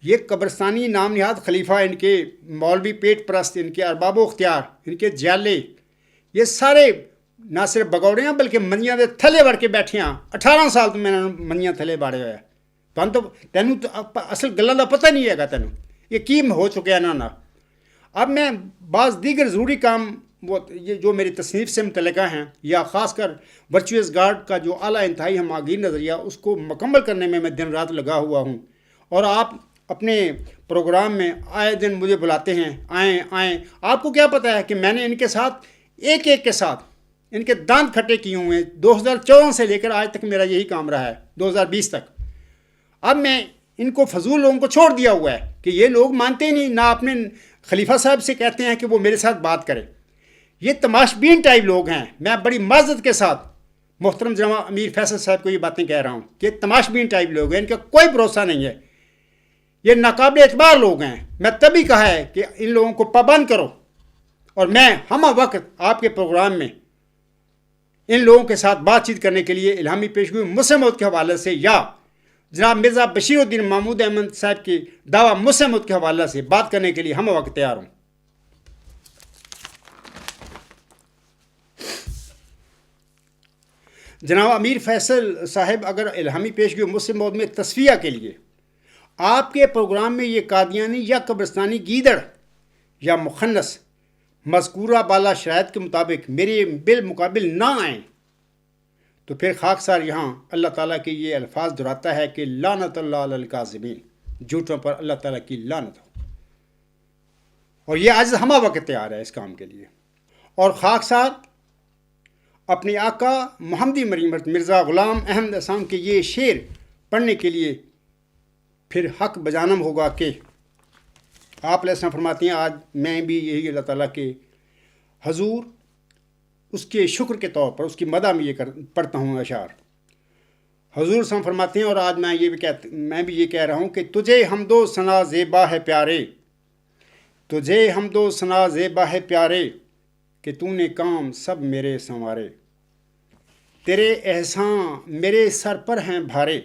یہ قبرستانی نام نہاد خلیفہ، ان کے مولوی پیٹ پرست، ان کے ارباب و اختیار، ان کے جالے، یہ سارے نہ صرف بگوڑے ہیں بلکہ منیاں دے تھلے وڑ کے بیٹھے ہیں. 18 سال تو میں نے منیاں تھلے باڑے ہوئے. تینوں تو اصل گلاں دا پتہ نہیں ہے گا. تینوں یہ کیم ہو چکے ہیں نا. اب میں بعض دیگر ضروری کام وہ یہ جو میری تصنیف سے متعلقہ ہیں یا خاص کر ورچوئس گارڈ کا جو اعلیٰ انتہائی ہماگیر نظریہ اس کو مکمل کرنے میں دن رات لگا ہوا ہوں. اور آپ اپنے پروگرام میں آئے دن مجھے بلاتے ہیں آئیں. آپ کو کیا پتہ ہے کہ میں نے ان کے ساتھ ایک کے ساتھ ان کے دانت کھٹے کیے ہوئے ہیں. 2014 سے لے کر آج تک میرا یہی کام رہا ہے 2020 تک. اب میں ان کو فضول لوگوں کو چھوڑ دیا ہوا ہے کہ یہ لوگ مانتے ہی نہیں، نہ اپنے خلیفہ صاحب سے کہتے ہیں کہ وہ میرے ساتھ بات کرے. یہ تماش بین ٹائپ لوگ ہیں. میں بڑی معذرت کے ساتھ محترم جناب امیر فیصل صاحب کو یہ باتیں کہہ رہا ہوں کہ تماش بین ٹائپ لوگ ہیں، ان کا کوئی بھروسہ نہیں ہے. یہ ناقابل اعتبار لوگ ہیں. میں تبھی کہا ہے کہ ان لوگوں کو پابند کرو، اور میں ہم وقت آپ کے پروگرام میں ان لوگوں کے ساتھ بات چیت کرنے کے لیے الہامی پیشگوئی مسلم موت کے حوالے سے یا جناب مرزا بشیر الدین محمود احمد صاحب کی دعویٰ مسلم موت کے حوالے سے بات کرنے کے لیے ہم وقت تیار ہوں. جناب امیر فیصل صاحب اگر الہامی پیشگوئی مسلم موت میں تصفیہ کے لیے آپ کے پروگرام میں یہ قادیانی یا قبرستانی گیدڑ یا مخنث مذکورہ بالا شرائط کے مطابق میرے بالمقابل نہ آئیں تو پھر خاکسار یہاں اللہ تعالیٰ کے یہ الفاظ دہراتا ہے کہ لعنت اللہ علی الکاذبین، جھوٹوں پر اللہ تعالیٰ کی لعنت ہو. اور یہ عاجز ہمہ وقت تیار ہے اس کام کے لیے. اور خاکسار اپنے آقا محمدی مریمت مرزا غلام احمد اسام کے یہ شعر پڑھنے کے لیے پھر حق بجانم ہوگا کہ آپ علیہ السلام فرماتے ہیں آج میں بھی یہی اللہ تعالیٰ کے حضور اس کے شکر کے طور پر اس کی مدح میں یہ پڑھتا ہوں اشعار. حضور صلی فرماتے ہیں اور آج میں بھی یہ کہہ رہا ہوں کہ تجھے حمد و ثنا زیبا ہے پیارے، تجھے حمد و ثنا زیبا ہے پیارے کہ تو نے کام سب میرے سنوارے. تیرے احسان میرے سر پر ہیں بھارے،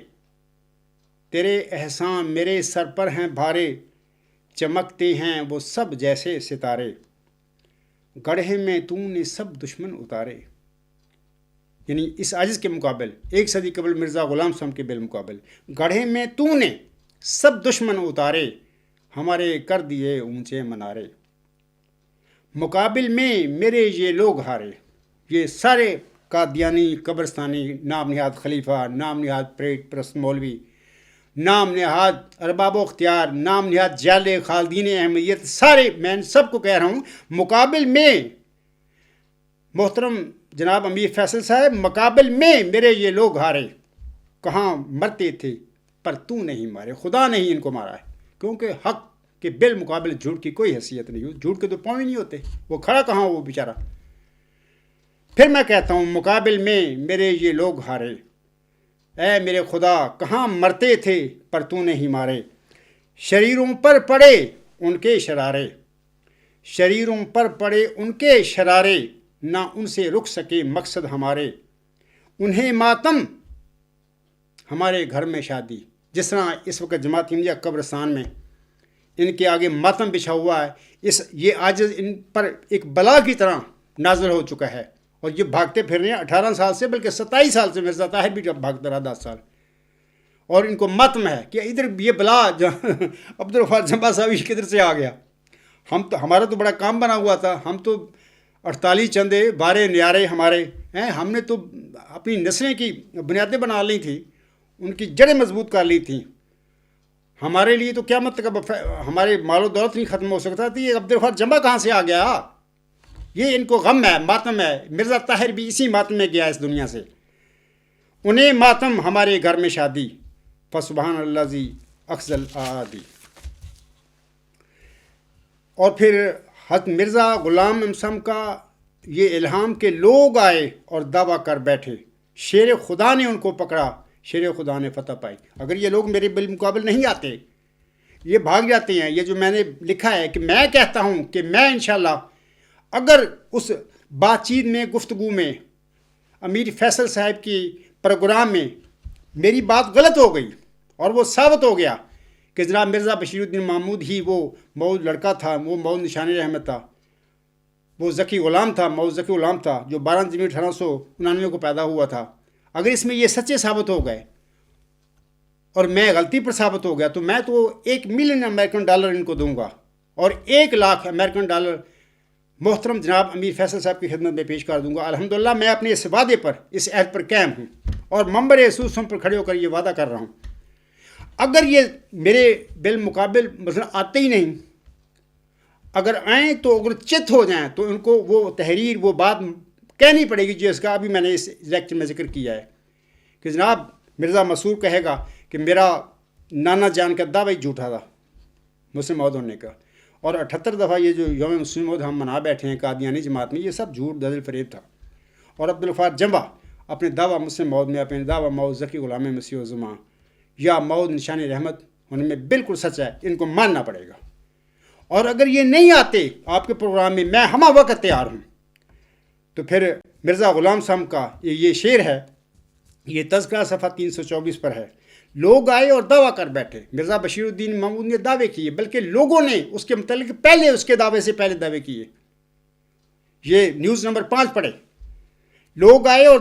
تیرے احسان میرے سر پر ہیں بھارے، چمکتے ہیں وہ سب جیسے ستارے، گڑھے میں تو نے سب دشمن اتارے. یعنی اس عاجز کے مقابل 1 صدی قبل مرزا غلام صاحب کے بالمقابل گڑھے میں تو نے سب دشمن اتارے، ہمارے کر دیے اونچے منارے. مقابل میں میرے یہ لوگ ہارے. یہ سارے قادیانی، قبرستانی، نام نہاد خلیفہ، نام نہاد پریت پرست مولوی، نام نہاد ارباب و اختیار، نام نہاد جال خالدین احمدیت، سارے میں ان سب کو کہہ رہا ہوں مقابل میں محترم جناب امیر فیصل صاحب، مقابل میں میرے یہ لوگ ہارے. کہاں مرتے تھے پر تو نہیں مارے. خدا نہیں ان کو مارا ہے، کیونکہ حق کے بالمقابل جھوٹ کی کوئی حیثیت نہیں ہو. جھوٹ کے تو پاؤں ہی نہیں ہوتے. وہ کھڑا کہاں وہ بیچارہ. پھر میں کہتا ہوں مقابل میں میرے یہ لوگ ہارے. اے میرے خدا کہاں مرتے تھے پر تو نہیں مارے. شریروں پر پڑے ان کے شرارے، شریروں پر پڑے ان کے شرارے، نہ ان سے رک سکے مقصد ہمارے. انہیں ماتم ہمارے گھر میں شادی. جس طرح اس وقت جماعت احمدیہ قبرستان میں ان کے آگے ماتم بچھا ہوا ہے، یہ عاجز ان پر ایک بلا کی طرح نازل ہو چکا ہے. اور یہ بھاگتے پھر رہے ہیں 18 سال سے، بلکہ 27 سال سے. مرزا طاہر بھی جب بھاگتا رہا 10 سال. اور ان کو ماتم ہے کہ ادھر یہ بلا عبدالغفار جمبا صاحب یہ کدھر سے آ گیا. ہمارا تو بڑا کام بنا ہوا تھا. ہم تو 48 چندے بارے نیارے ہمارے ہیں. ہم نے تو اپنی نسلیں کی بنیادیں بنا لی تھیں، ان کی جڑیں مضبوط کر لی تھیں. ہمارے لیے تو کیا مطلب ہمارے مال و دولت نہیں ختم ہو سکتا تھی. یہ عبدالغفار جمبا کہاں سے آ گیا؟ یہ ان کو غم ہے، ماتم ہے. مرزا طاہر بھی اسی ماتم میں گیا اس دنیا سے. انہیں ماتم ہمارے گھر میں شادی، فسبحان اللہ زی اخزل آدی. اور پھر حضرت مرزا غلام امسم کا یہ الہام کہ لوگ آئے اور دعویٰ کر بیٹھے، شیر خدا نے ان کو پکڑا، شیر خدا نے فتح پائی. اگر یہ لوگ میرے بالمقابل نہیں آتے، یہ بھاگ جاتے ہیں. یہ جو میں نے لکھا ہے کہ میں کہتا ہوں کہ میں انشاءاللہ اگر اس بات چیت میں، گفتگو میں، امیر فیصل صاحب کی پروگرام میں میری بات غلط ہو گئی اور وہ ثابت ہو گیا کہ جناب مرزا بشیر الدین محمود ہی وہ مود لڑکا تھا، وہ مود نشان رحمت تھا، وہ ذکی غلام تھا، مود ذکی غلام تھا جو 12 جنوری 1899 کو پیدا ہوا تھا. اگر اس میں یہ سچے ثابت ہو گئے اور میں غلطی پر ثابت ہو گیا تو میں تو $1 ملین ان کو دوں گا اور $1 لاکھ محترم جناب امیر فیصل صاحب کی خدمت میں پیش کر دوں گا۔ الحمدللہ میں اپنے اس وعدے پر، اس عہد پر قائم ہوں اور منبر اصوصوں پر کھڑے ہو کر یہ وعدہ کر رہا ہوں۔ اگر یہ میرے بالمقابل مثلا آتے ہی نہیں، اگر آئیں تو اگر چت ہو جائیں تو ان کو وہ تحریر، وہ بات کہنی پڑے گی جس کا ابھی میں نے اس لیکچر میں ذکر کیا ہے کہ جناب مرزا مسرور کہے گا کہ میرا نانا جان کا دعویٰ ہی جھوٹا تھا مسلم موعود ہونے کا، اور 78 دفعہ یہ جو یوم مسلم موعود ہم منا بیٹھے ہیں قادیانی جماعت میں، یہ سب جھوٹ دجل فریب تھا۔ اور عبدالغفار جمبا اپنے دعویٰ مسلم موعود میں، اپنے دعویٰ موعود ذکی غلام مسیح الزمان یا موعود نشان رحمت ہونے میں بالکل سچ ہے، ان کو ماننا پڑے گا۔ اور اگر یہ نہیں آتے آپ کے پروگرام میں ہمہ وقت تیار ہوں۔ تو پھر مرزا غلام صاحب کا یہ شعر ہے، یہ تذکرہ صفحہ 324 پر ہے۔ لوگ آئے اور دعویٰ کر بیٹھے، مرزا بشیر الدین محمود نے دعوے کیے، بلکہ لوگوں نے اس کے متعلق پہلے اس کے دعوے سے پہلے دعوے کیے۔ یہ نیوز نمبر 5 پڑھے۔ لوگ آئے اور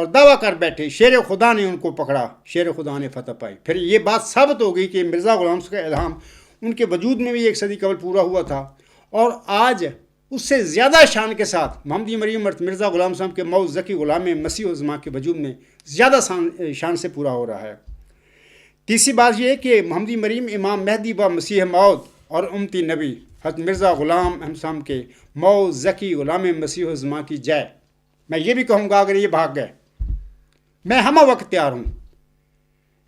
دعویٰ کر بیٹھے، شیر خدا نے ان کو پکڑا، شیر خدا نے فتح پائی۔ پھر یہ بات ثابت ہو گئی کہ مرزا غلام صاحب کا الہام ان کے وجود میں بھی 1 صدی قبل پورا ہوا تھا، اور آج اس سے زیادہ شان کے ساتھ محمدی مریم مرزا غلام صاحب کے موعود ذکی غلام مسیح الزمان کے وجود میں زیادہ شان سے پورا ہو رہا ہے۔ تیسری بات یہ ہے کہ محمدی مریم امام مہدی و مسیح موعود اور امتی نبی حضرت مرزا غلام احمد صاحب کے موعود ذکی غلام مسیح الزمان کی جائے۔ میں یہ بھی کہوں گا اگر یہ بھاگ گئے، میں ہمہ وقت تیار ہوں۔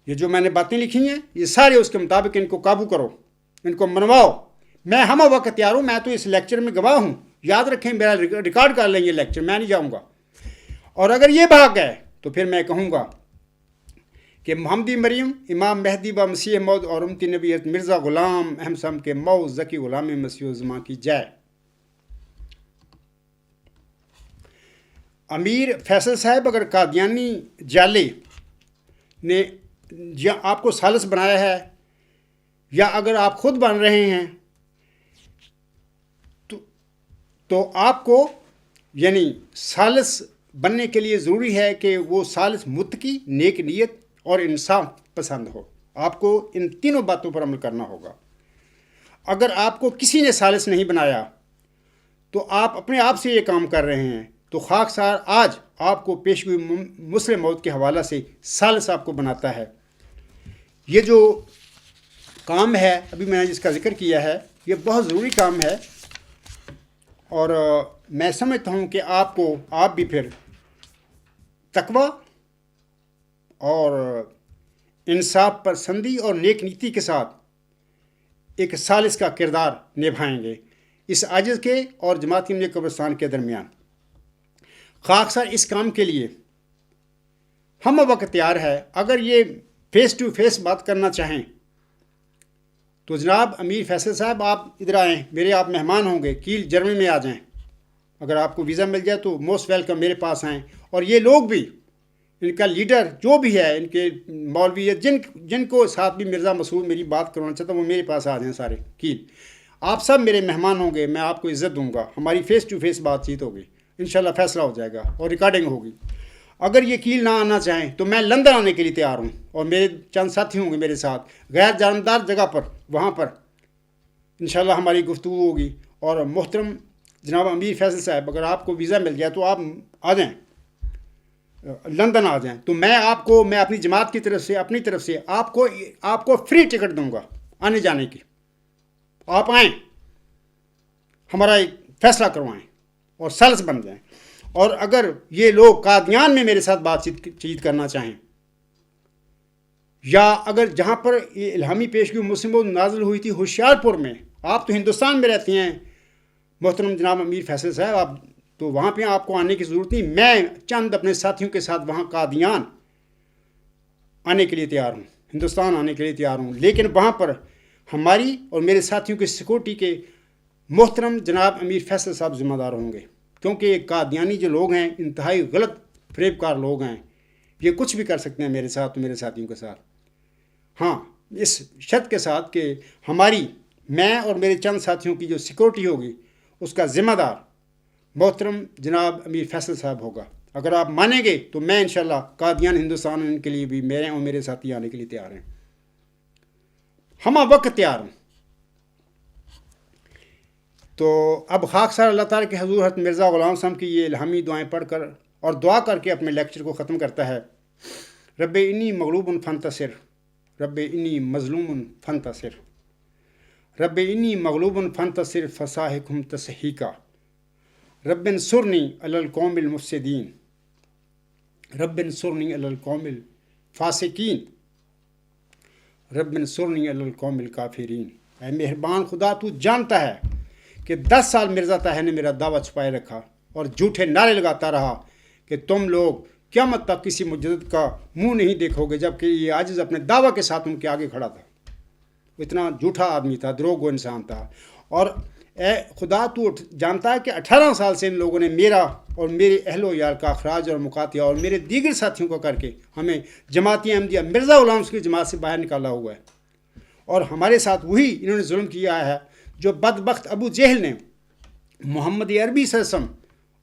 یہ جو میں نے باتیں لکھی ہیں یہ سارے اس کے مطابق ان کو قابو کرو، ان کو منواؤ۔ میں ہمہ وقت تیار ہوں، میں تو اس لیکچر میں گواہ ہوں، یاد رکھیں، میرا ریکارڈ کر لیں یہ لیکچر، میں نہیں جاؤں گا۔ اور اگر یہ بھاگ گئے تو پھر میں کہوں گا کہ محمدی مریم امام مہدی و مسیح موعود اور امتی نبی حضرت مرزا غلام احمد صاحب کے موعود ذکی غلام مسیح الزمان کی جائے۔ امیر فیصل صاحب اگر قادیانی جالے نے یا آپ کو ثالث بنایا ہے، یا اگر آپ خود بن رہے ہیں، تو آپ کو یعنی ثالث بننے کے لیے ضروری ہے کہ وہ ثالث متقی، نیک نیت اور انصاف پسند ہو۔ آپ کو ان تینوں باتوں پر عمل کرنا ہوگا۔ اگر آپ کو کسی نے ثالث نہیں بنایا تو آپ اپنے آپ سے یہ کام کر رہے ہیں، تو خاکسار آج آپ کو پیشگوئی مسلم موعود کے حوالہ سے ثالث آپ کو بناتا ہے۔ یہ جو کام ہے ابھی میں نے جس کا ذکر کیا ہے، یہ بہت ضروری کام ہے، اور میں سمجھتا ہوں کہ آپ بھی پھر تقوی اور انصاف پسندی اور نیک نیتی کے ساتھ ایک ثالث کا کردار نبھائیں گے اس عاجز کے اور جماعت امنیہ قبرستان کے درمیان۔ خاکسار اس کام کے لیے ہم وقت تیار ہے۔ اگر یہ فیس ٹو فیس بات کرنا چاہیں تو جناب امیر فیصل صاحب آپ ادھر آئیں، میرے آپ مہمان ہوں گے، کیل جرمنی میں آ جائیں۔ اگر آپ کو ویزا مل جائے تو موسٹ ویلکم، میرے پاس آئیں۔ اور یہ لوگ بھی، ان کا لیڈر جو بھی ہے، ان کے مولوی جن کو ساتھ بھی مرزا مسرور میری بات کروانا چاہتا ہوں، وہ میرے پاس آ جائیں سارے کیل۔ آپ سب میرے مہمان ہوں گے، میں آپ کو عزت دوں گا، ہماری فیس ٹو فیس بات چیت ہوگی، انشاءاللہ فیصلہ ہو جائے گا اور ریکارڈنگ ہوگی۔ اگر یہ کیل نہ آنا چاہیں تو میں لندن آنے کے لیے تیار ہوں، اور میرے چند ساتھی ہوں گے میرے ساتھ غیر جانبدار جگہ پر، وہاں پر انشاءاللہ ہماری گفتگو ہوگی۔ اور محترم جناب امیر فیصل صاحب، اگر آپ کو ویزا مل جائے تو آپ آ جائیں، لندن آ جائیں، تو میں اپنی جماعت کی طرف سے، اپنی طرف سے آپ کو فری ٹکٹ دوں گا آنے جانے کی۔ آپ آئیں، ہمارا ایک فیصلہ کروائیں اور ثالث بن جائیں۔ اور اگر یہ لوگ قادیان میں میرے ساتھ بات چیت کرنا چاہیں، یا اگر جہاں پر یہ الہامی پیشگی مسلم موعود نازل ہوئی تھی ہوشیار پور میں، آپ تو ہندوستان میں رہتے ہیں محترم جناب امیر فیصل صاحب، آپ تو وہاں پہ آپ کو آنے کی ضرورت نہیں، میں چند اپنے ساتھیوں کے ساتھ وہاں قادیان آنے کے لیے تیار ہوں، ہندوستان آنے کے لیے تیار ہوں، لیکن وہاں پر ہماری اور میرے ساتھیوں کی سیکورٹی کے محترم جناب امیر فیصل صاحب ذمہ دار ہوں گے، کیونکہ قادیانی جو لوگ ہیں انتہائی غلط فریب کار لوگ ہیں، یہ کچھ بھی کر سکتے ہیں میرے ساتھ تو میرے ساتھیوں کے ساتھ۔ ہاں، اس شرط کے ساتھ کہ میں اور میرے چند ساتھیوں کی جو سیکورٹی ہوگی اس کا ذمہ دار محترم جناب امیر فیصل صاحب ہوگا۔ اگر آپ مانیں گے تو میں انشاءاللہ قادیان ہندوستان کے لیے بھی میرے اور میرے ساتھی آنے کے لیے تیار ہیں، ہمہ وقت تیار ہوں۔ تو اب خاکسار اللہ تعالیٰ کے حضور حضرت مرزا غلام صاحب کی یہ الہامی دعائیں پڑھ کر اور دعا کر کے اپنے لیکچر کو ختم کرتا ہے۔ رب انی مغلوب فانتصر، رب انی مظلوم فانتصر، رب انی مغلوب فانتصر فصاحکہم تصحیقا، رب انصرنی علی القوم المفسدین، رب انصرنی علی القوم الفاسقین، رب انصرنی علی القوم الکافرین۔ اے مہربان خدا، تو جانتا ہے کہ 10 سال مرزا طاہر نے میرا دعویٰ چھپائے رکھا اور جھوٹے نعرے لگاتا رہا کہ تم لوگ قیامت تک کسی مجدد کا منہ نہیں دیکھو گے، جبکہ یہ عاجز اپنے دعویٰ کے ساتھ ان کے آگے کھڑا تھا۔ وہ اتنا جھوٹا آدمی تھا، دروغ گو انسان تھا۔ اور اے خدا، تو جانتا ہے کہ 18 سال سے ان لوگوں نے میرا اور میرے اہل و عیال کا اخراج اور مقاطعہ اور میرے دیگر ساتھیوں کو کر کے ہمیں جماعتی احمدیہ مرزا غلام کی جماعت سے باہر نکالا ہوا ہے، اور ہمارے ساتھ وہی انہوں نے ظلم کیا ہے جو بدبخت ابو جہل نے محمد عربی صلی اللہ علیہ وسلم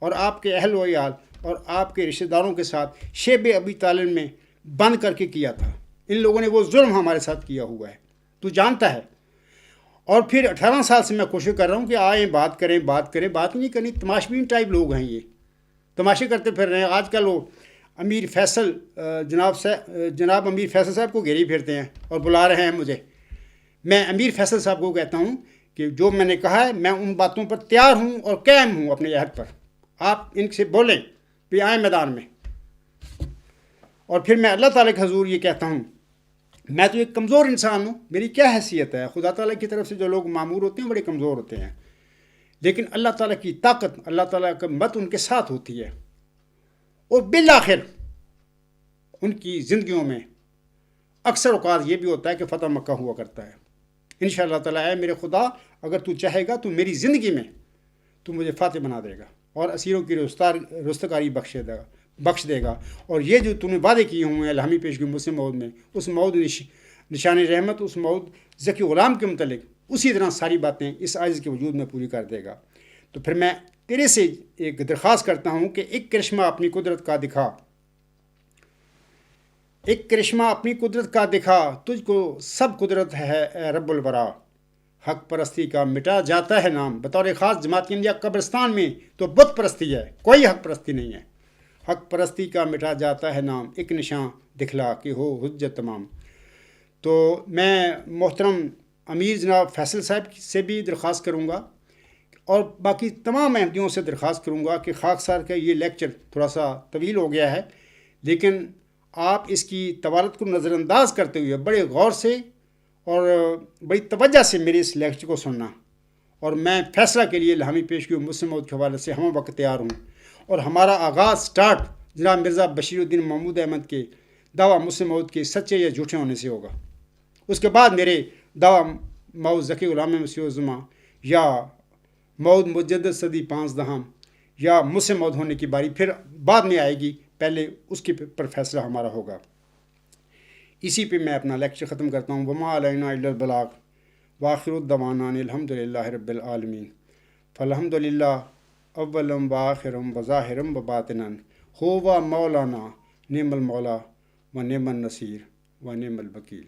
اور آپ کے اہل و عیال اور آپ کے رشتہ داروں کے ساتھ شیب ابی طالب میں بند کر کے کیا تھا۔ ان لوگوں نے وہ ظلم ہمارے ساتھ کیا ہوا ہے، تو جانتا ہے۔ اور پھر 18 سال سے میں کوشش کر رہا ہوں کہ آئیں بات کریں، بات نہیں کرنی۔ تماشبین ٹائپ لوگ ہیں، یہ تماشے کرتے پھر رہے ہیں۔ آج کل وہ امیر فیصل جناب امیر فیصل صاحب کو گھیری پھرتے ہیں اور بلا رہے ہیں مجھے۔ میں امیر فیصل صاحب کو کہتا ہوں کہ جو میں نے کہا ہے میں ان باتوں پر تیار ہوں اور قائم ہوں اپنے عہد پر۔ آپ ان سے بولیں کہ آئیں میدان میں۔ اور پھر میں اللہ تعالیٰ کے حضور یہ کہتا ہوں، میں تو ایک کمزور انسان ہوں، میری کیا حیثیت ہے؟ خدا تعالیٰ کی طرف سے جو لوگ معمور ہوتے ہیں بڑے کمزور ہوتے ہیں، لیکن اللہ تعالیٰ کی طاقت، اللہ تعالیٰ کا مت ان کے ساتھ ہوتی ہے، اور بالآخر ان کی زندگیوں میں اکثر اوقات یہ بھی ہوتا ہے کہ فتح مکہ ہوا کرتا ہے۔ انشاءاللہ تعالیٰ اے میرے خدا، اگر تو چاہے گا تو میری زندگی میں تو مجھے فاتح بنا دے گا اور اسیروں کی رستگاری بخش دے گا، اور یہ جو تو نے وعدے کیے ہوئے ہیں الہامی پیشگی مسلم موعود میں، اس موعود نشان رحمت، اس موعود ذکی غلام کے متعلق اسی طرح ساری باتیں اس عاجز کے وجود میں پوری کر دے گا۔ تو پھر میں تیرے سے ایک درخواست کرتا ہوں کہ ایک کرشمہ اپنی قدرت کا دکھا، ایک کرشمہ اپنی قدرت کا دکھا، تجھ کو سب قدرت ہے اے رب الورا، حق پرستی کا مٹا جاتا ہے نام۔ بطور خاص جماعت احمدیہ قبرستان میں تو بت پرستی ہے، کوئی حق پرستی نہیں ہے۔ حق پرستی کا مٹا جاتا ہے نام، ایک نشان دکھلا کہ ہو حجت تمام۔ تو میں محترم امیر جناب فیصل صاحب سے بھی درخواست کروں گا اور باقی تمام احمدیوں سے درخواست کروں گا کہ خاکسار کا یہ لیکچر تھوڑا سا طویل ہو گیا ہے، لیکن آپ اس کی طوالت کو نظر انداز کرتے ہوئے بڑے غور سے اور بڑی توجہ سے میرے اس لیکچر کو سننا، اور میں فیصلہ کے لیے الہامی پیشگی مسلم موعود کے حوالے سے ہم وقت تیار ہوں، اور ہمارا آغاز سٹارٹ جناب مرزا بشیر الدین محمود احمد کے دعویٰ مسلم موعود کے سچے یا جھوٹے ہونے سے ہوگا۔ اس کے بعد میرے دعویٰ موعود ذکی غلام مسیح الزماں یا موعود مجدد صدی 15 یا مسلم موعود ہونے کی باری پھر بعد میں آئے گی، پہلے اس کے پر فیصلہ ہمارا ہوگا۔ اسی پہ میں اپنا لیکچر ختم کرتا ہوں۔ وما علینا الا البلاغ وآخر الدعوانا الحمد للہ رب العالمین۔ فالحمد للہ اولم وآخرم وظاہرم وباطنن، ہوا مولانا نعم المولا و نعم النصیر و نعم الوکیل۔